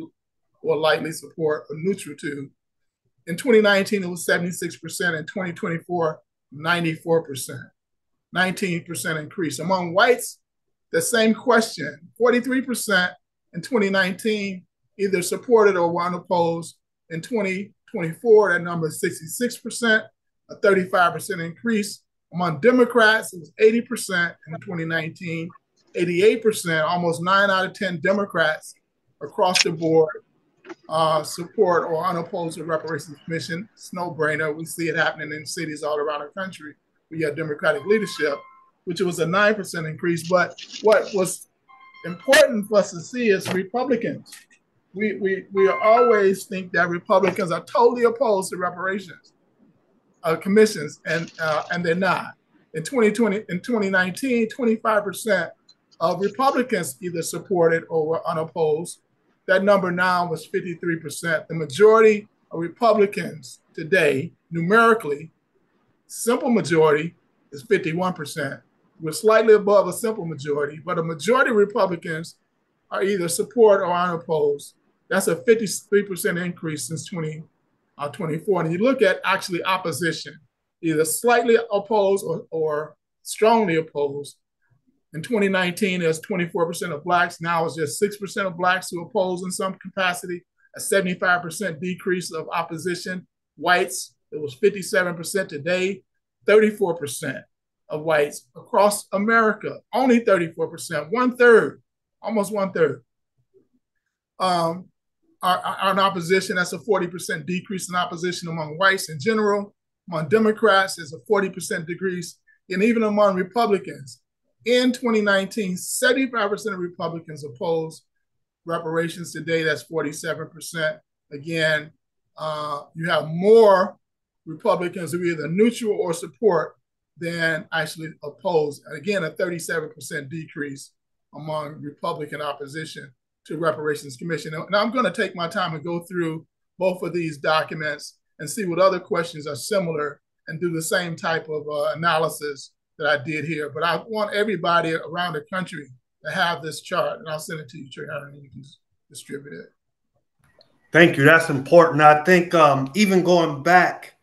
C: or lightly support or neutral to. In 2019, it was 76%. In 2024, 94%, 19% increase. Among whites, the same question, 43% in 2019, either supported or were unopposed. In 2024, that number is 66%, a 35% increase. Among Democrats, it was 80% in 2019, 88%, almost 9 out of 10 Democrats across the board support or unopposed the Reparations Commission. It's no brainer. We see it happening in cities all around the country. We have Democratic leadership, which was a 9% increase. But what was important for us to see is Republicans. We always think that Republicans are totally opposed to reparations commissions, and they're not. In 2019, 25% of Republicans either supported or were unopposed. That number now was 53%. The majority of Republicans today, numerically, simple majority is 51%. We're slightly above a simple majority, but a majority of Republicans are either support or unopposed. That's a 53% increase since 2024. And you look at actually opposition, either slightly opposed or strongly opposed. In 2019, there's 24% of Blacks. Now it's just 6% of Blacks who oppose in some capacity, a 75% decrease of opposition. Whites, it was 57% today, 34% of whites across America, only 34%, one third, almost one third. Are in opposition. That's a 40% decrease in opposition among whites in general. Among Democrats, there's a 40% decrease. And even among Republicans, in 2019, 75% of Republicans opposed reparations. Today, that's 47%. Again, you have more Republicans who are either neutral or support than actually oppose. And again, a 37% decrease among Republican opposition to Reparations Commission. Now I'm going to take my time and go through both of these documents and see what other questions are similar and do the same type of analysis that I did here. But I want everybody around the country to have this chart, and I'll send it to you, Trey, and you can distribute it.
B: Thank you. That's important. I think even going back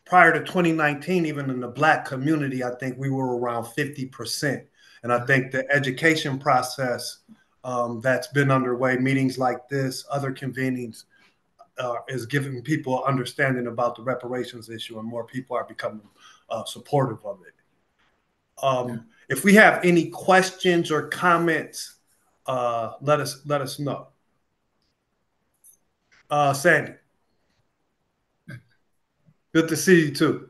B: prior to 2019, even in the Black community, I think we were around 50%. And I think the education process that's been underway, meetings like this, other convenings, is giving people understanding about the reparations issue, and more people are becoming supportive of it. If we have any questions or comments, let us know. Sandy, good to see you too.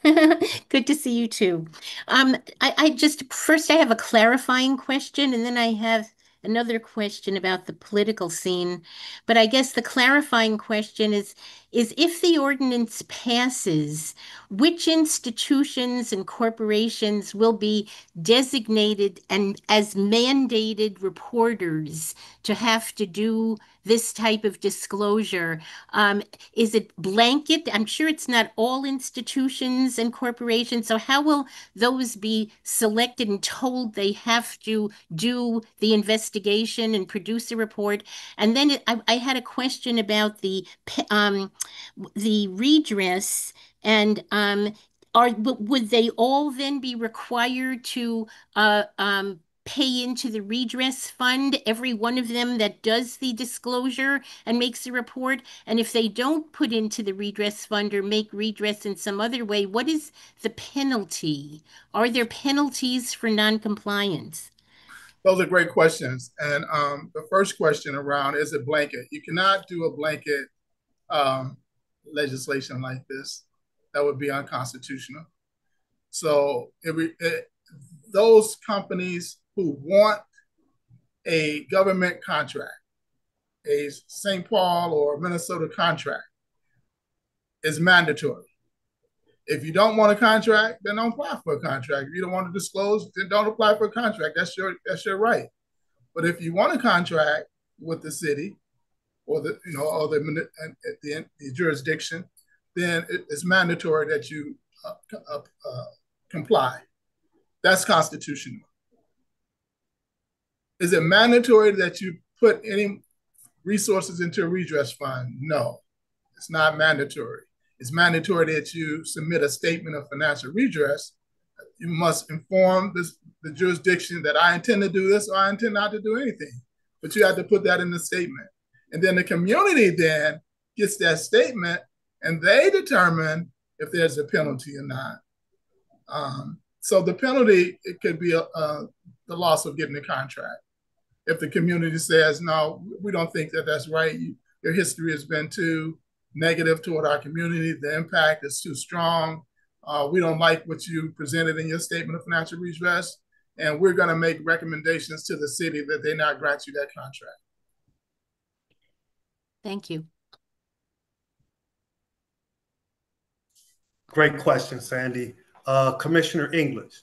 F: Good to see you too. I just first I have a clarifying question, and then I have another question about the political scene. But I guess the clarifying question is if the ordinance passes, which institutions and corporations will be designated and as mandated reporters to have to do this type of disclosure? Is it blanket? I'm sure it's not all institutions and corporations. So how will those be selected and told they have to do the investigation and produce a report? And then I had a question about the redress, and would they all then be required to pay into the redress fund, every one of them that does the disclosure and makes a report? And if they don't put into the redress fund or make redress in some other way, what is the penalty? Are there penalties for noncompliance?
C: Those are great questions. And the first question around, is it blanket? You cannot do a blanket legislation like this. That would be unconstitutional. So those companies who want a government contract, a St. Paul or Minnesota contract, is mandatory. If you don't want a contract, then don't apply for a contract. If you don't want to disclose, then don't apply for a contract. That's your right. But if you want a contract with the city or the jurisdiction, then it's mandatory that you comply. That's constitutional. Is it mandatory that you put any resources into a redress fund? No, it's not mandatory. It's mandatory that you submit a statement of financial redress. You must inform the jurisdiction that I intend to do this or I intend not to do anything. But you have to put that in the statement. And then the community then gets that statement and they determine if there's a penalty or not. So the penalty, it could be the loss of getting a contract. If the community says, no, we don't think that that's right, your history has been too negative toward our community, the impact is too strong, we don't like what you presented in your statement of financial redress, and we're going to make recommendations to the city that they not grant you that contract.
F: Thank you.
B: Great question, Sandy. Commissioner English.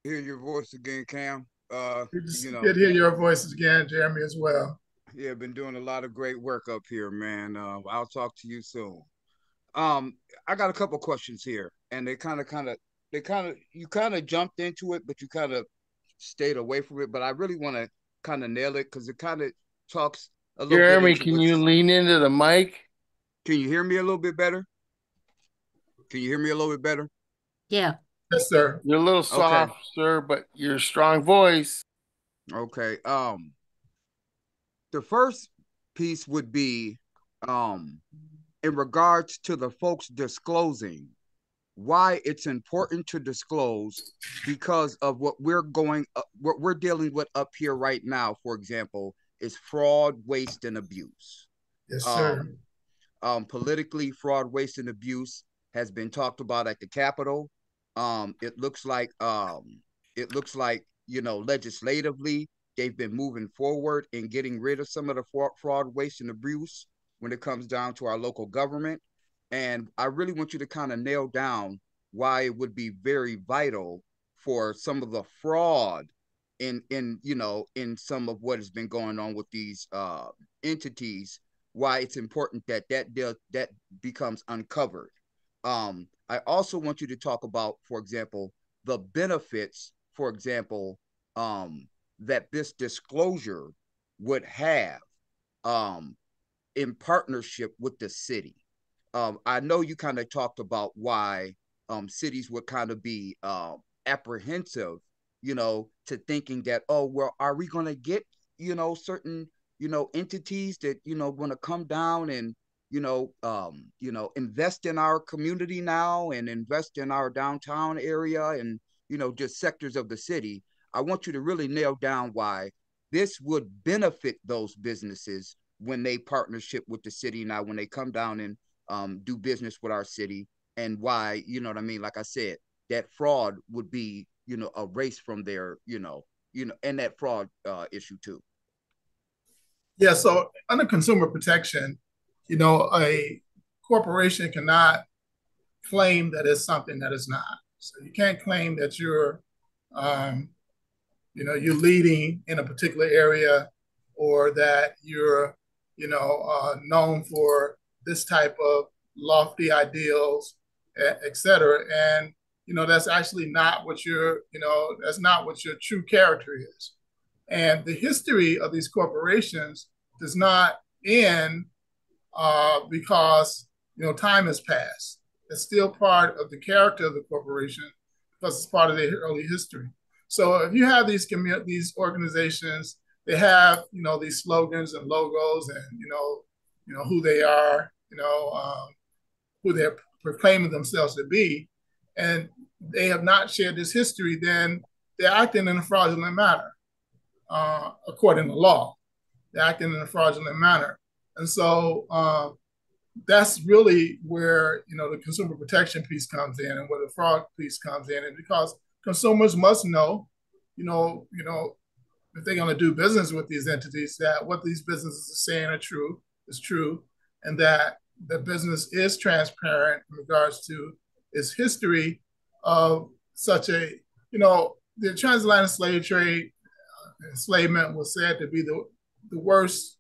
G: Hear your voice again, Cam.
C: Good to hear your voices again, Jeremy, as well.
G: Yeah, been doing a lot of great work up here, man. I'll talk to you soon. I got a couple questions here, and you kind of jumped into it, but you kind of stayed away from it. But I really want to kind of nail it because it kind of talks a little
H: Jeremy,
G: bit.
H: can you lean into the mic?
G: Can you hear me a little bit better? Can you hear me a little bit better?
F: Yeah.
C: Yes, sir.
H: You're a little soft,
G: Okay.
H: sir, but you're a strong voice.
G: Okay. The first piece would be in regards to the folks disclosing, why it's important to disclose because of what we're dealing with up here right now, for example, is fraud, waste, and abuse.
C: Yes, sir.
G: Politically, fraud, waste, and abuse has been talked about at the Capitol. It looks like legislatively they've been moving forward in getting rid of some of the fraud, waste, and abuse when it comes down to our local government. And I really want you to kind of nail down why it would be very vital for some of the fraud in some of what has been going on with these entities, why it's important that becomes uncovered. I also want you to talk about, for example, the benefits, for example, that this disclosure would have in partnership with the city. I know you kind of talked about why cities would kind of be apprehensive, to thinking that, oh, well, are we going to get, certain, entities that, going to come down and, invest in our community now and invest in our downtown area and, just sectors of the city. I want you to really nail down why this would benefit those businesses when they partnership with the city now, when they come down and do business with our city, and why, like I said, that fraud would be, erased from their, and that fraud issue too.
C: Yeah, so under consumer protection, a corporation cannot claim that it's something that it's not. So you can't claim that you're leading in a particular area or that you're, known for this type of lofty ideals, et cetera. And, that's actually not what that's not what your true character is. And the history of these corporations does not end because, time has passed. It's still part of the character of the corporation because it's part of their early history. So if you have these organizations, they have, these slogans and logos and, who they are, who they're proclaiming themselves to be, and they have not shared this history, then they're acting in a fraudulent manner, according to law. They're acting in a fraudulent manner. And so that's really where, the consumer protection piece comes in and where the fraud piece comes in. And because consumers must know, if they're going to do business with these entities, that what these businesses are saying is true, and that the business is transparent in regards to its history of such a, the transatlantic slave trade, enslavement was said to be the worst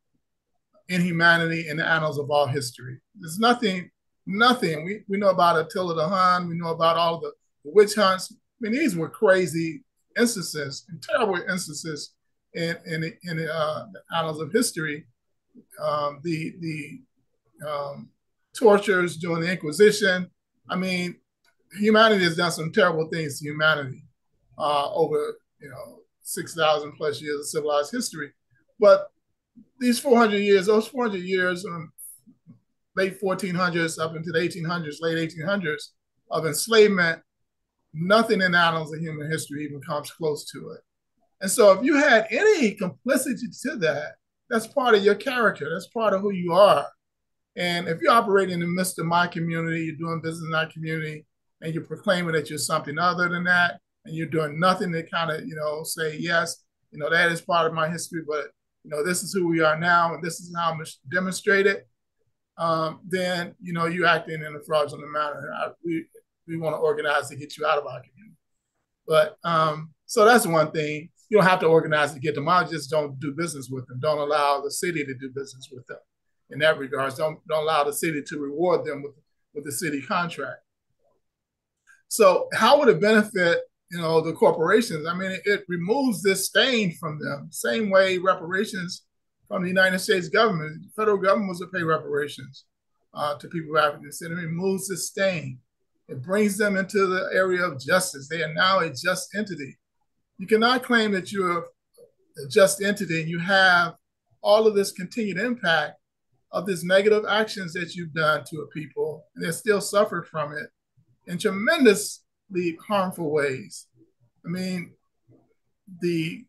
C: inhumanity in the annals of all history. There's nothing. We know about Attila the Hun. We know about all the witch hunts. I mean, these were crazy instances and terrible instances in the annals of history. The tortures during the Inquisition. I mean, humanity has done some terrible things to humanity over 6,000 plus years of civilized history. But these 400 years, those 400 years, late 1400s up into the 1800s, late 1800s of enslavement, nothing in the annals of human history even comes close to it. And so if you had any complicity to that, that's part of your character. That's part of who you are. And if you're operating in the midst of my community, you're doing business in that community, and you're proclaiming that you're something other than that, and you're doing nothing to kind of, say, yes, that is part of my history, but, this is who we are now, and this is how I'm demonstrated, then, you're acting in a fraudulent manner. We want to organize to get you out of our community. But so that's one thing. You don't have to organize to get them out. Just don't do business with them. Don't allow the city to do business with them. In that regards, don't allow the city to reward them with the city contract. So how would it benefit, the corporations? I mean, it removes this stain from them. Same way reparations from the United States government. The federal government was to pay reparations to people of African descent. It removes this stain. It brings them into the area of justice. They are now a just entity. You cannot claim that you're a just entity and you have all of this continued impact of these negative actions that you've done to a people, and they still suffer from it in tremendously harmful ways. I mean, the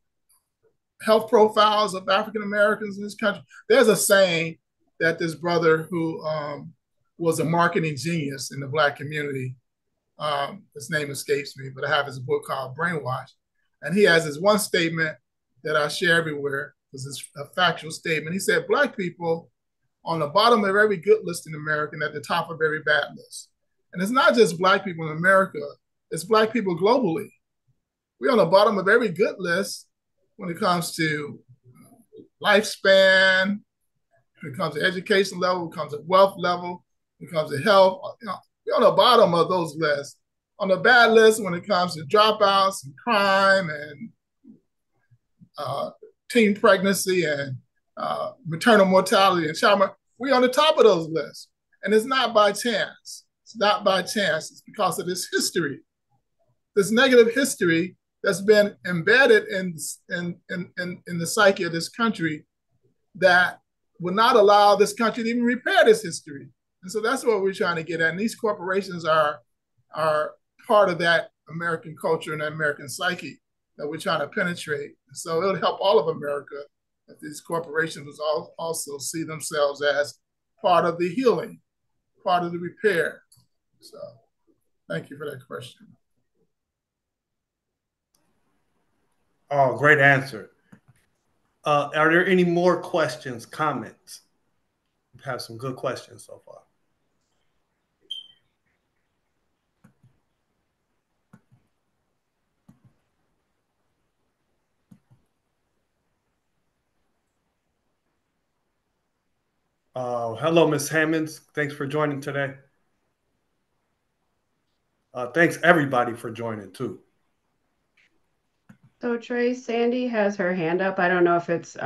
C: health profiles of African Americans in this country. There's a saying that this brother who was a marketing genius in the Black community, his name escapes me, but I have his book called Brainwash. And he has this one statement that I share everywhere, because it's a factual statement. He said, Black people on the bottom of every good list in America and at the top of every bad list. And it's not just Black people in America, it's Black people globally. We're on the bottom of every good list when it comes to lifespan, when it comes to education level, when it comes to wealth level, when it comes to health. We're on the bottom of those lists. On the bad list when it comes to dropouts and crime and teen pregnancy and maternal mortality and child mortality, we're on the top of those lists. And it's not by chance. It's not by chance. It's because of this history, this negative history that's been embedded in the psyche of this country that will not allow this country to even repair this history. And so that's what we're trying to get at. And these corporations are part of that American culture and that American psyche that we're trying to penetrate. So it'll help all of America if these corporations also see themselves as part of the healing, part of the repair. So thank you for that question.
B: Oh, great answer. Are there any more questions, comments? We've had some good questions so far. Hello, Ms. Hammonds. Thanks for joining today. Thanks everybody for joining too.
A: So Trey, Sandy has her hand up. I don't know if it's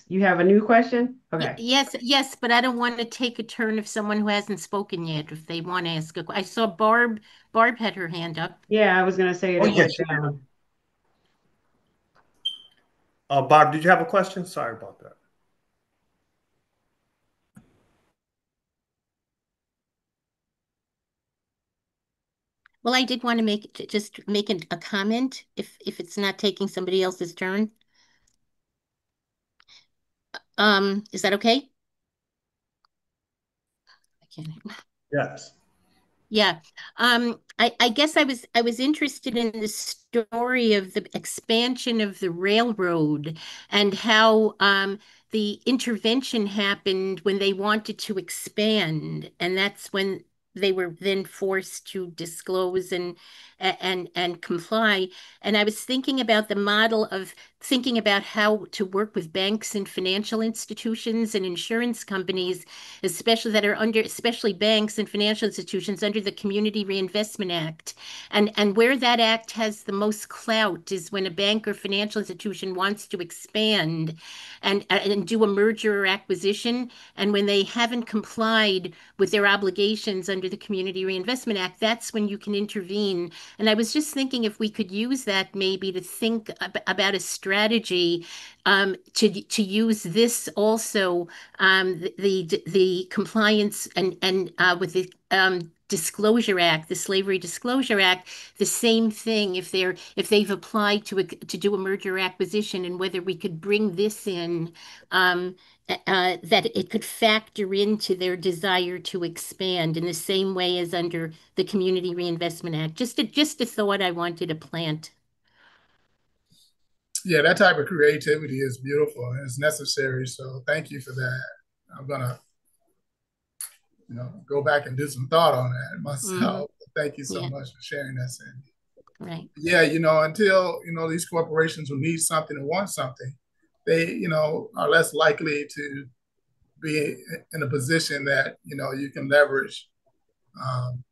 A: you have a new question? Okay.
F: Yes, but I don't want to take a turn of someone who hasn't spoken yet if they want to ask a question. I saw Barb had her hand up.
A: Yeah, I was gonna say it.
B: Yes. Barb, did you have a question? Sorry about that.
F: Well, I did want to just make a comment if it's not taking somebody else's turn. Is that okay? I can't.
B: Yes.
F: Yeah. I guess I was interested in the story of the expansion of the railroad and how the intervention happened when they wanted to expand, and that's when they were then forced to disclose and comply. And I was thinking about the model of thinking about how to work with banks and financial institutions and insurance companies, especially that are under, especially banks and financial institutions under the Community Reinvestment Act. And where that act has the most clout is when a bank or financial institution wants to expand and do a merger or acquisition. And when they haven't complied with their obligations under the Community Reinvestment Act, that's when you can intervene. And I was just thinking if we could use that maybe to think about a strategy to use this also, the compliance and with the Disclosure Act, the Slavery Disclosure Act, the same thing if they've applied to do a merger or acquisition, and whether we could bring this in, that it could factor into their desire to expand in the same way as under the Community Reinvestment Act. Just a thought I wanted to plant.
C: Yeah, that type of creativity is beautiful and it's necessary. So thank you for that. I'm gonna, go back and do some thought on that
F: Hmm.
C: myself. Thank you so
F: Yeah,
C: much for sharing that, Sandy.
F: right.
C: Yeah, until these corporations who need something and want something, they are less likely to be in a position that you can leverage, um,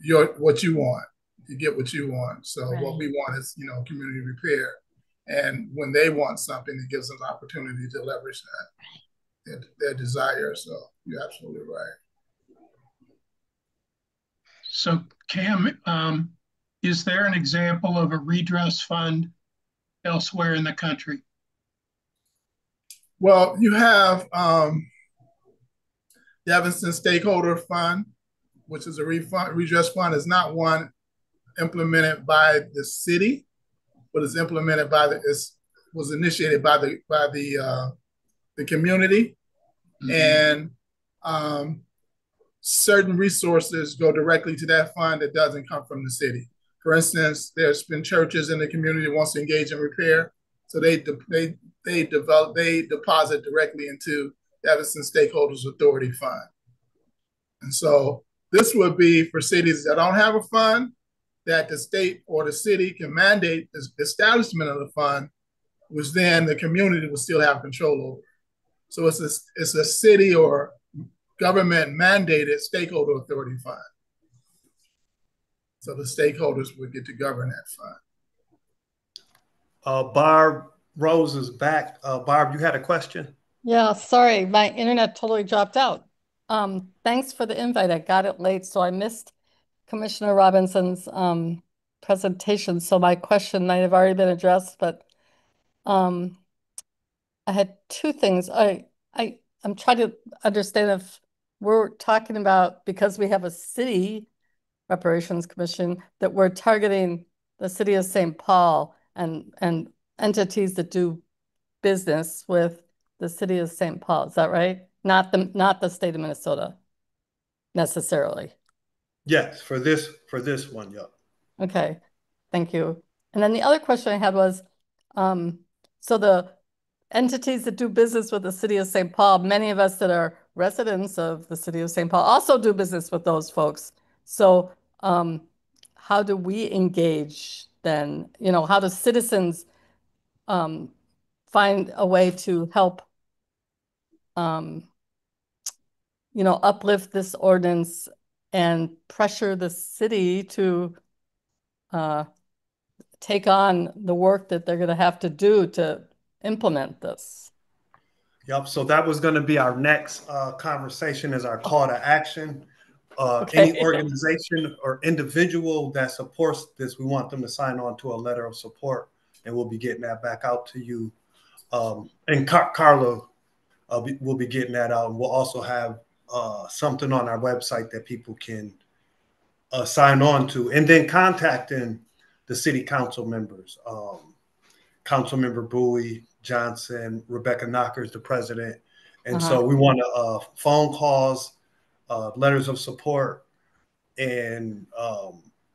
C: your what you want. You get what you want. So what
F: Right.
C: we want is community repair, and when they want something, it gives them the opportunity to leverage that their desire. So you're absolutely right.
E: So, Cam, is there an example of a redress fund elsewhere in the country?
C: Well, you have the Evanston Stakeholder Fund, which is a redress fund. Is not one implemented by the city, but is implemented by was initiated by the community,
E: Mhm.
C: and certain resources go directly to that fund that doesn't come from the city. For instance, there's been churches in the community that wants to engage in repair, so they deposit directly into the Evanston Stakeholders Authority Fund. And so this would be for cities that don't have a fund, that the state or the city can mandate the establishment of the fund, which then the community will still have control over. So it's a city or government mandated stakeholder authority fund. So the stakeholders would get to govern that fund.
B: Barb Rose is back. Barb, you had a question?
I: Yeah, sorry, my internet totally dropped out. Thanks for the invite. I got it late, so I missed Commissioner Robinson's presentation. So my question might have already been addressed, but um, I had two things. I'm trying to understand if we're talking about, because we have a city reparations commission, that we're targeting the city of St. Paul and entities that do business with the city of St. Paul. Is that right? Not the state of Minnesota necessarily.
B: Yes, for this one, yeah.
I: Okay, thank you. And then the other question I had was, so the entities that do business with the city of St. Paul, many of us that are residents of the city of St. Paul also do business with those folks. So how do we engage then? How do citizens find a way to help uplift this ordinance and pressure the city to take on the work that they're going to have to do to implement this?
B: Yep. So that was going to be our next conversation as our call to action. Any
I: Okay.
B: organization or individual that supports this, we want them to sign on to a letter of support, and we'll be getting that back out to you. And Carla will be getting that out. And we'll also have something on our website that people can sign on to, and then contacting the city council members, Councilmember Bowie, Johnson, Rebecca Knockers, the president. And so we want phone calls, letters of support, and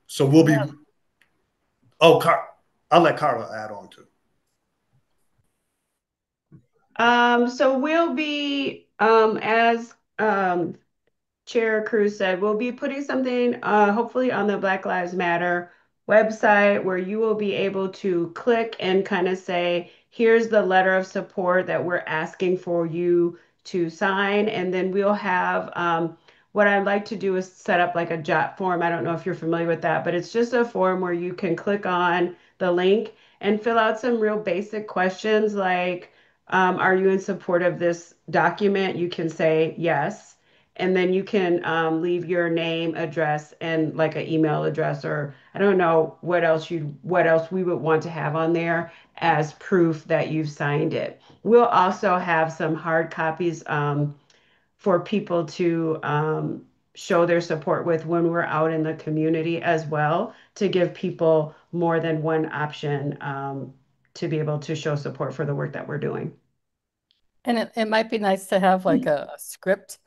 B: so we'll be. Oh, I'll let Carla add on too.
A: So we'll be, as Chair Cruz said, we'll be putting something hopefully on the Black Lives Matter website where you will be able to click and kind of say, here's the letter of support that we're asking for you to sign. And then we'll have what I'd like to do is set up like a jot form. I don't know if you're familiar with that, but it's just a form where you can click on the link and fill out some real basic questions like, are you in support of this document? You can say yes. And then you can leave your name, address, and like an email address, or I don't know what else we would want to have on there as proof that you've signed it. We'll also have some hard copies for people to show their support with when we're out in the community as well, to give people more than one option to be able to show support for the work that we're doing.
I: And it might be nice to have like a script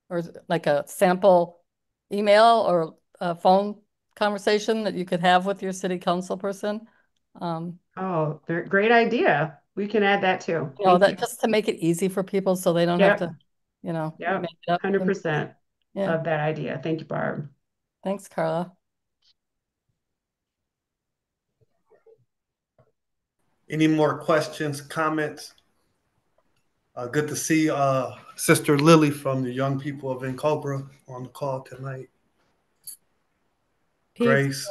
I: or like a sample email or a phone conversation that you could have with your city council person.
A: Oh, great idea. We can add that too.
I: You know,
A: Thank you.
I: just to make it easy for people so they don't have to,
A: Yep,
I: make it up.
A: 100%.
I: Yeah.
A: Love that idea. Thank you, Barb.
I: Thanks, Carla.
B: Any more questions, comments? Good to see Sister Lily from the Young People of Cobra on the call tonight. Grace.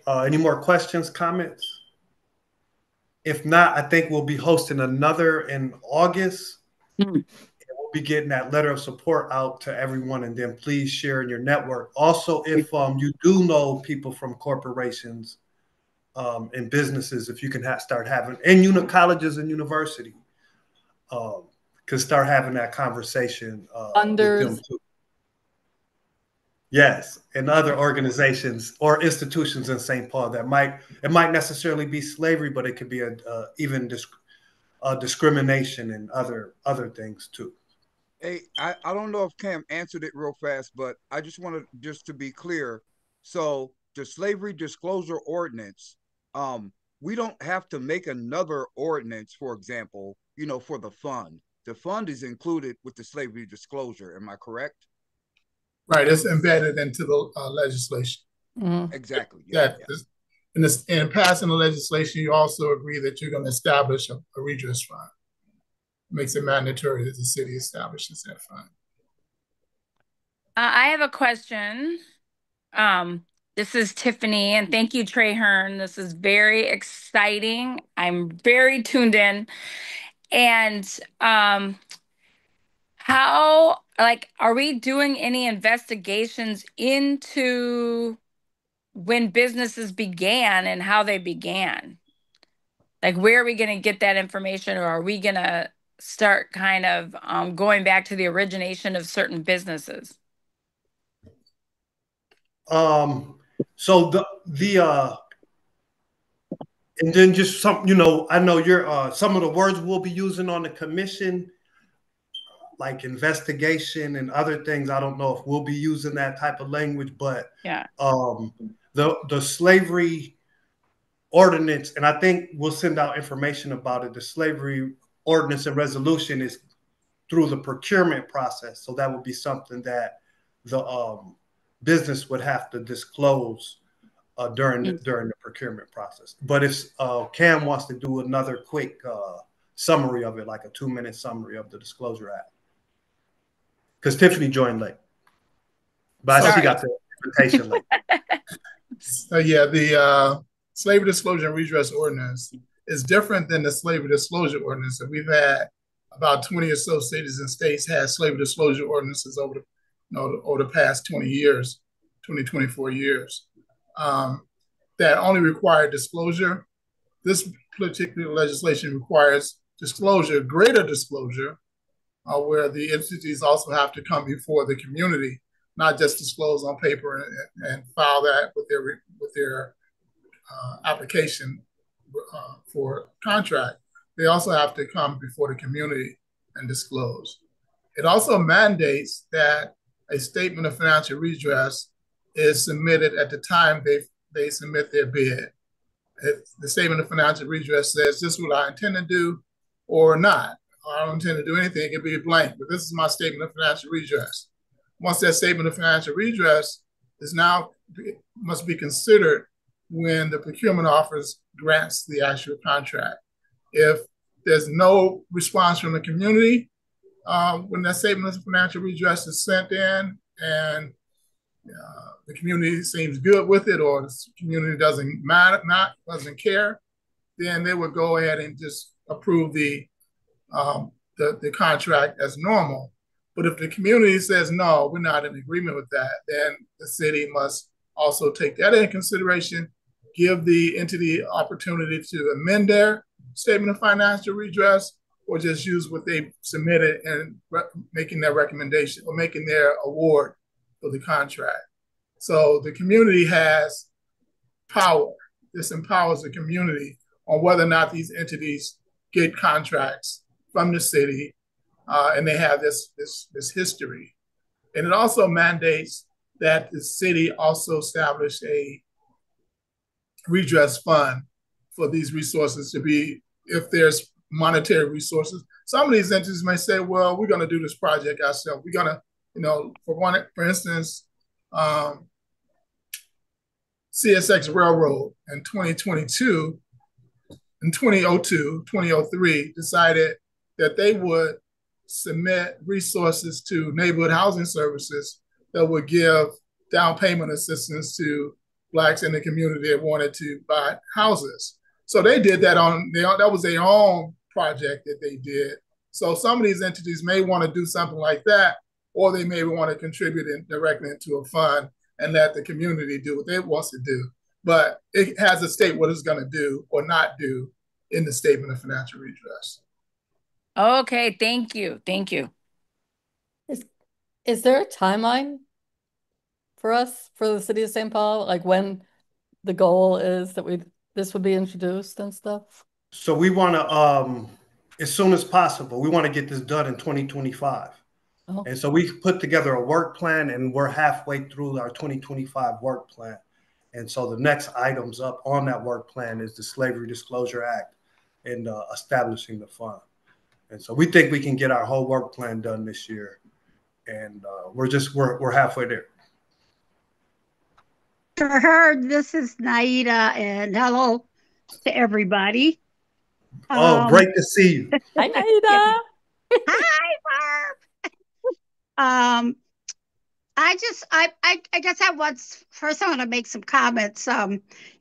B: Any more questions, comments? If not, I think we'll be hosting another in August. We'll be getting that letter of support out to everyone, and then please share in your network. Also, if you do know people from corporations and businesses, if you can start having, and colleges and universities, can start having that conversation with them too. Yes, and other organizations or institutions in St. Paul that might necessarily be slavery, but it could be even discrimination and other things too.
G: Hey, I don't know if Cam answered it real fast, but I just wanted just to be clear. So the Slavery Disclosure Ordinance, we don't have to make another ordinance, for example, for the fund. The fund is included with the Slavery Disclosure. Am I correct?
C: Right, it's embedded into the legislation.
I: Mm-hmm.
G: Exactly. Yeah.
C: In passing the legislation, you also agree that you're going to establish a redress fund. It makes it mandatory that the city establishes that fund.
J: I have a question. This is Tiffany, and thank you, Trey Hearn. This is very exciting. I'm very tuned in. And how, are we doing any investigations into when businesses began and how they began? Like, where are we going to get that information, or are we going to start kind of going back to the origination of certain businesses?
B: So and then just some, I know you're some of the words we'll be using on the commission, like investigation and other things. I don't know if we'll be using that type of language, but
J: yeah,
B: the slavery ordinance, and I think we'll send out information about it. The slavery ordinance and resolution is through the procurement process, so that would be something that the business would have to disclose during the procurement process. But if Cam wants to do another quick summary of it, like a 2-minute summary of the Disclosure Act, because Tiffany joined late, but she got the invitation late.
C: So yeah, the Slavery Disclosure and Redress Ordinance is different than the Slavery Disclosure Ordinance. And we've had about 20 or so cities and states had slavery disclosure ordinances over the past 20 years, 24 years, that only require disclosure. This particular legislation requires disclosure, greater disclosure, where the entities also have to come before the community, not just disclose on paper and file that with their application for contract, they also have to come before the community and disclose. It also mandates that a statement of financial redress is submitted at the time they submit their bid. If the statement of financial redress says, this is what I intend to do or not. I don't intend to do anything, it could be blank, but this is my statement of financial redress. Once that statement of financial redress is now, must be considered when the procurement office grants the actual contract. If there's no response from the community, when that statement of financial redress is sent in and the community seems good with it, or the community doesn't care, then they would go ahead and just approve the contract as normal. But if the community says, no, we're not in agreement with that, then the city must also take that into consideration, give the entity opportunity to amend their statement of financial redress, or just use what they submitted and making their recommendation or making their award for the contract. So the community has power. This empowers the community on whether or not these entities get contracts from the city, and they have this history. And it also mandates that the city also establish a redress fund for these resources to be, if there's monetary resources. Some of these entities may say, well, we're going to do this project ourselves. We're going to, for instance, CSX Railroad in 2002, in 2002, 2003, decided that they would submit resources to neighborhood housing services that would give down payment assistance to Blacks in the community that wanted to buy houses. So they did that that was their own project that they did. So some of these entities may want to do something like that, or they may want to contribute directly into a fund and let the community do what it wants to do. But it has to state what it's going to do or not do in the statement of financial redress.
J: Okay, thank you. Thank you.
I: Is there a timeline for us, for the city of St. Paul, like when the goal is that this would be introduced and stuff?
B: So we want to, as soon as possible, we want to get this done in 2025. Oh. And so we've put together a work plan, and we're halfway through our 2025 work plan. And so the next items up on that work plan is the Slavery Disclosure Act and establishing the fund. And so we think we can get our whole work plan done this year. And we're halfway there.
K: Heard, this is Naida, and hello to everybody.
B: Oh, great to see you.
I: Hi, Naida.
K: Hi, Barb. I guess first I want to make some comments.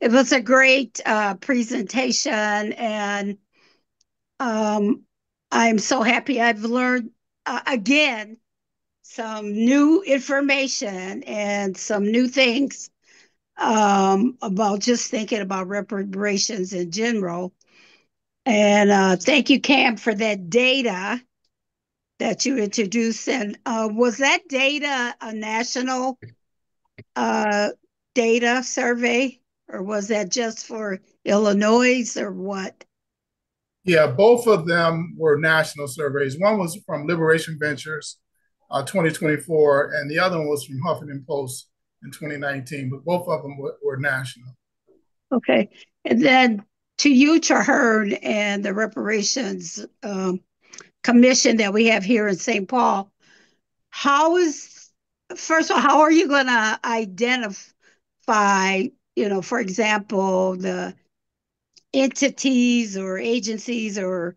K: It was a great presentation, and I'm so happy I've learned again some new information and some new things about just thinking about reparations in general. And thank you, Kamm, for that data that you introduced. And was that data a national data survey, or was that just for Illinois, or what?
C: Yeah, both of them were national surveys. One was from Liberation Ventures 2024, and the other one was from Huffington Post in 2019, but both of them were national.
K: Okay. And then to you, Traherne, and the Reparations Commission that we have here in St. Paul, first of all, how are you going to identify, for example, the entities or agencies or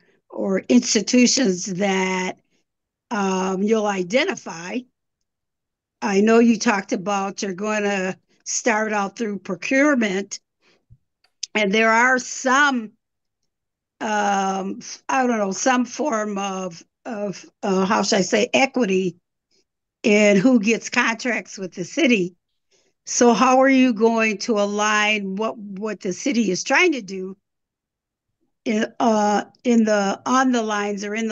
K: institutions that you'll identify? I know you talked about you're going to start out through procurement, and there are some, some form of how should I say, equity in who gets contracts with the city. So how are you going to align what the city is trying to do in the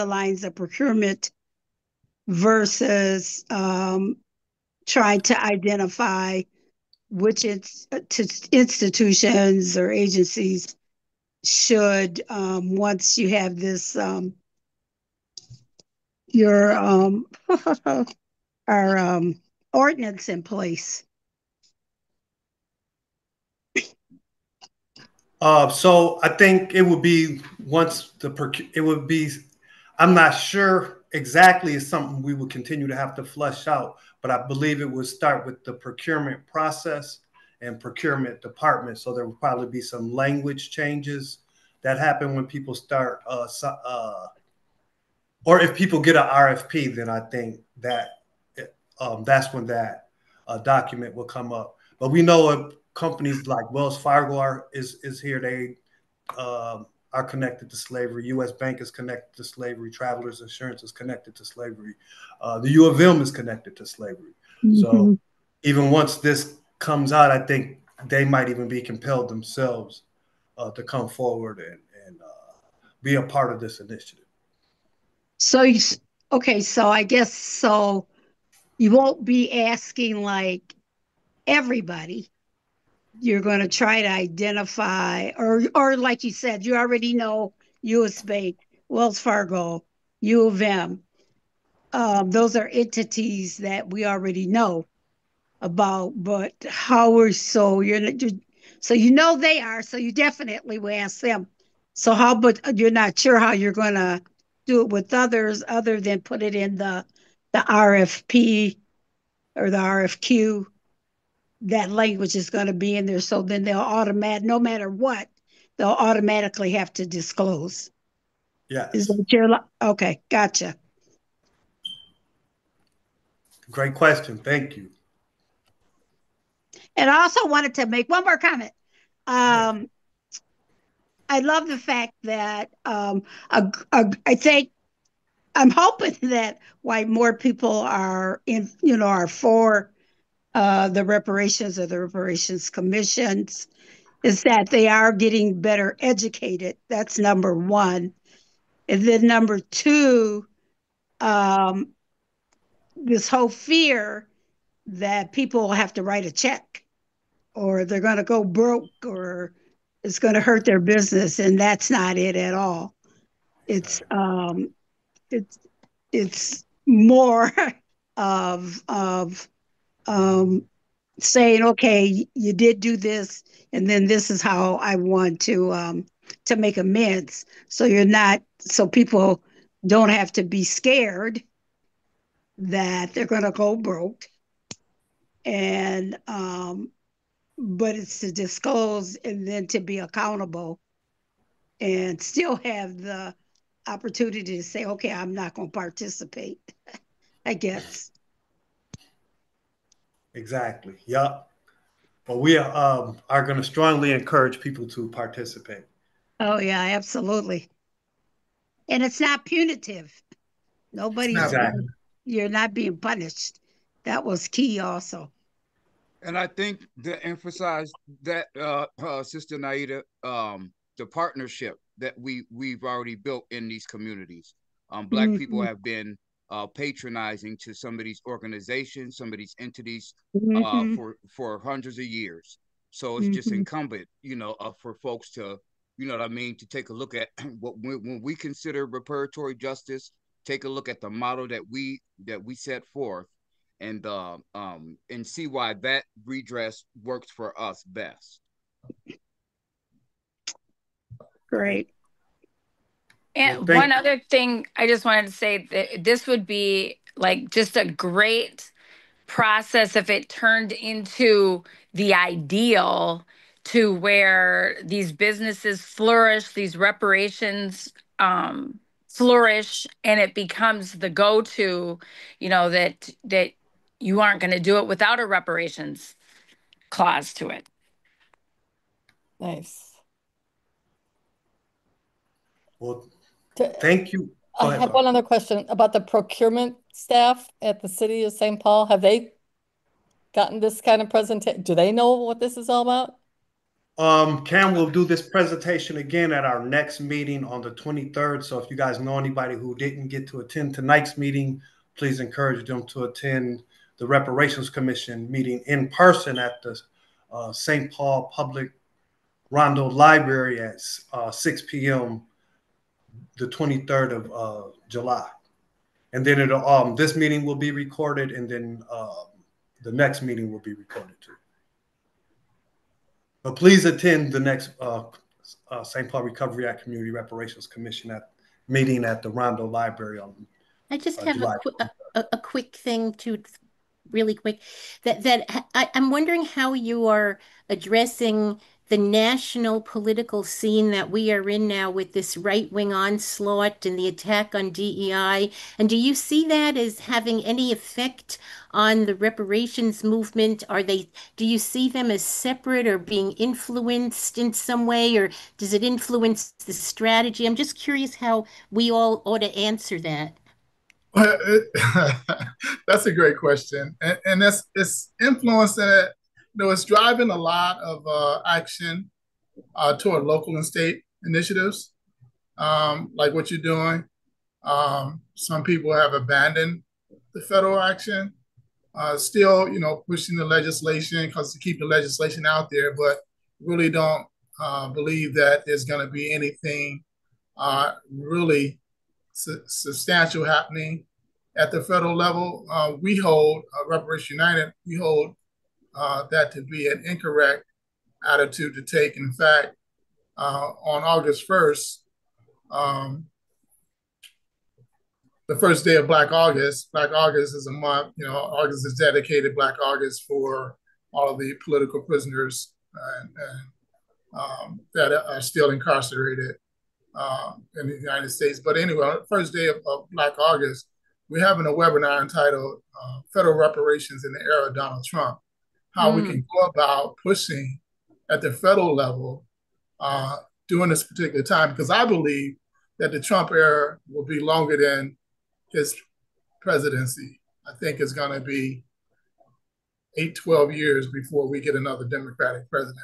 K: lines of procurement versus trying to identify which institutions or agencies should, once you have this, your our ordinance in place?
B: So I think it would be I'm not sure exactly, it's something we will continue to have to flush out, but I believe it would start with the procurement process and procurement department. So there will probably be some language changes that happen when people start, or if people get an RFP, then I think that that's when that document will come up. But we know companies like Wells Fargo is here. They are connected to slavery. U.S. Bank is connected to slavery. Travelers Insurance is connected to slavery. The U of M is connected to slavery.
K: Mm-hmm.
B: So even once this comes out, I think they might even be compelled themselves to come forward and be a part of this initiative.
K: So okay, so I guess so you won't be asking like everybody. You're going to try to identify, or like you said, you already know U.S. Bank, Wells Fargo, U of M. Those are entities that we already know about, but how are so so you know they are, so you definitely will ask them. So how, but you're not sure how you're going to do it with others, other than put it in the RFP or the RFQ. That language is going to be in there, so then they'll no matter what, they'll automatically have to disclose.
B: Yes.
K: Is that your okay? Gotcha.
B: Great question. Thank you.
K: And I also wanted to make one more comment. I love the fact that I think I'm hoping that why more people are are for the reparations or the reparations commissions is that they are getting better educated. That's number one. And then number two, this whole fear that people will have to write a check or they're going to go broke or it's going to hurt their business. And that's not it at all. It's it's more of saying, okay, you did do this, and then this is how I want to make amends. So you're not, so people don't have to be scared that they're going to go broke, and but it's to disclose and then to be accountable, and still have the opportunity to say, okay, I'm not going to participate. I guess.
B: Exactly. Yep. But we are going to strongly encourage people to participate.
K: Oh yeah, absolutely. And it's not punitive.
B: Exactly.
K: You're not being punished. That was key also.
G: And I think to emphasize that, Sister Naida, the partnership that we've already built in these communities. Black people have been patronizing to some of these organizations, some of these entities for hundreds of years. So it's just incumbent, for folks to, you know what I mean, to take a look at when we consider reparatory justice, take a look at the model that we set forth, and see why that redress works for us best.
K: Great.
J: And one other thing I just wanted to say, that this would be like just a great process if it turned into the ideal, to where these businesses flourish, these reparations flourish, and it becomes the go-to, that you aren't going to do it without a reparations clause to it.
I: Nice.
B: Well, thank you.
I: I have one other question about the procurement staff at the city of St. Paul. Have they gotten this kind of presentation? Do they know what this is all about?
B: Cam will do this presentation again at our next meeting on the 23rd. So if you guys know anybody who didn't get to attend tonight's meeting, please encourage them to attend the Reparations Commission meeting in person at the St. Paul Public Rondo Library at 6 p.m. the 23rd of July. And then this meeting will be recorded, and then the next meeting will be recorded too. But please attend the next St. Paul Recovery Act Community Reparations Commission meeting at the Rondo Library on
F: I just have
B: July.
F: a quick thing really quick, that I'm wondering how you are addressing the national political scene that we are in now with this right-wing onslaught and the attack on DEI. And do you see that as having any effect on the reparations movement? Do you see them as separate or being influenced in some way, or does it influence the strategy? I'm just curious how we all ought to answer that.
C: That's a great question, and it's influencing it. It's driving a lot of action toward local and state initiatives, like what you're doing. Some people have abandoned the federal action, still, pushing the legislation to keep the legislation out there, but really don't believe that there's going to be anything really substantial happening at the federal level. We hold, Reparations United, we hold that to be an incorrect attitude to take. In fact, on August 1st, the first day of Black August is a month, August is dedicated, Black August, for all of the political prisoners that are still incarcerated in the United States. But anyway, on the first day of Black August, we're having a webinar entitled Federal Reparations in the Era of Donald Trump, how we can go about pushing at the federal level during this particular time, because I believe that the Trump era will be longer than his presidency. I think it's going to be 12 years before we get another Democratic president.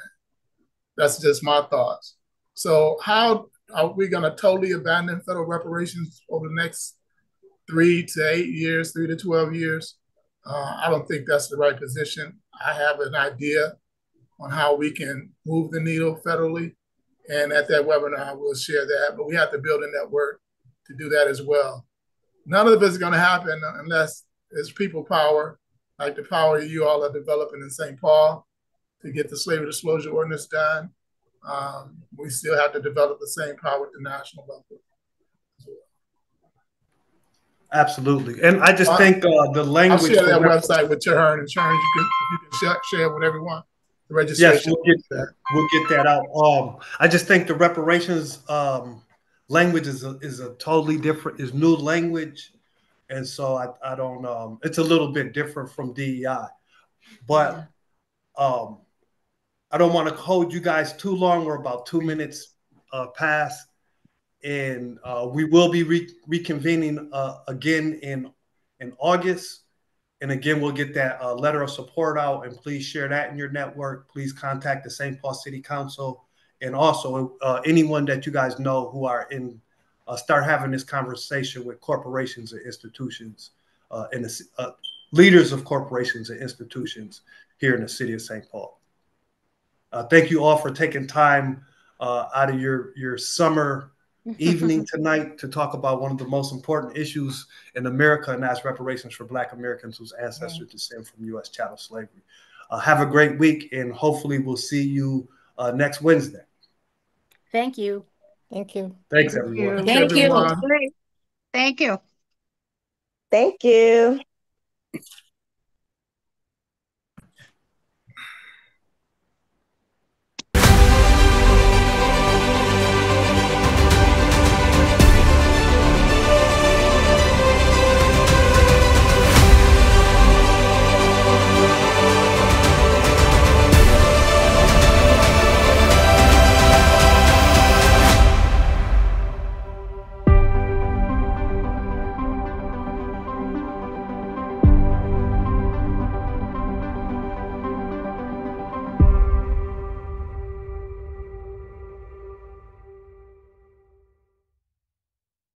C: That's just my thoughts. So how are we going to totally abandon federal reparations over the next 3 to 8 years, 3 to 12 years? I don't think that's the right position. I have an idea on how we can move the needle federally. And at that webinar, we'll share that. But we have to build a network to do that as well. None of it is going to happen unless there's people power, like the power you all are developing in St. Paul to get the Slavery Disclosure Ordinance done. We still have to develop the same power at the national level.
B: Absolutely. And I just think the language...
C: I'll share that website with Chern, and Chern, you can share it with everyone. The registration.
B: Yes, we'll get that out. I just think the reparations language is a totally different, is new language. And so I don't, it's a little bit different from DEI. But I don't want to hold you guys too long. We're about 2 minutes past. And we will be reconvening again in August. And again, we'll get that letter of support out, and please share that in your network. Please contact the St. Paul City Council, and also anyone that you guys know who are in, start having this conversation with corporations and institutions and the leaders of corporations and institutions here in the city of St. Paul. Thank you all for taking time out of your summer evening tonight to talk about one of the most important issues in America, and that's reparations for Black Americans whose ancestors descend from U.S. chattel slavery. Have a great week, and hopefully we'll see you next Wednesday.
F: Thank you.
I: Thank you.
B: Thanks, everyone.
J: Thank you.
K: Thank you.
L: Thank you.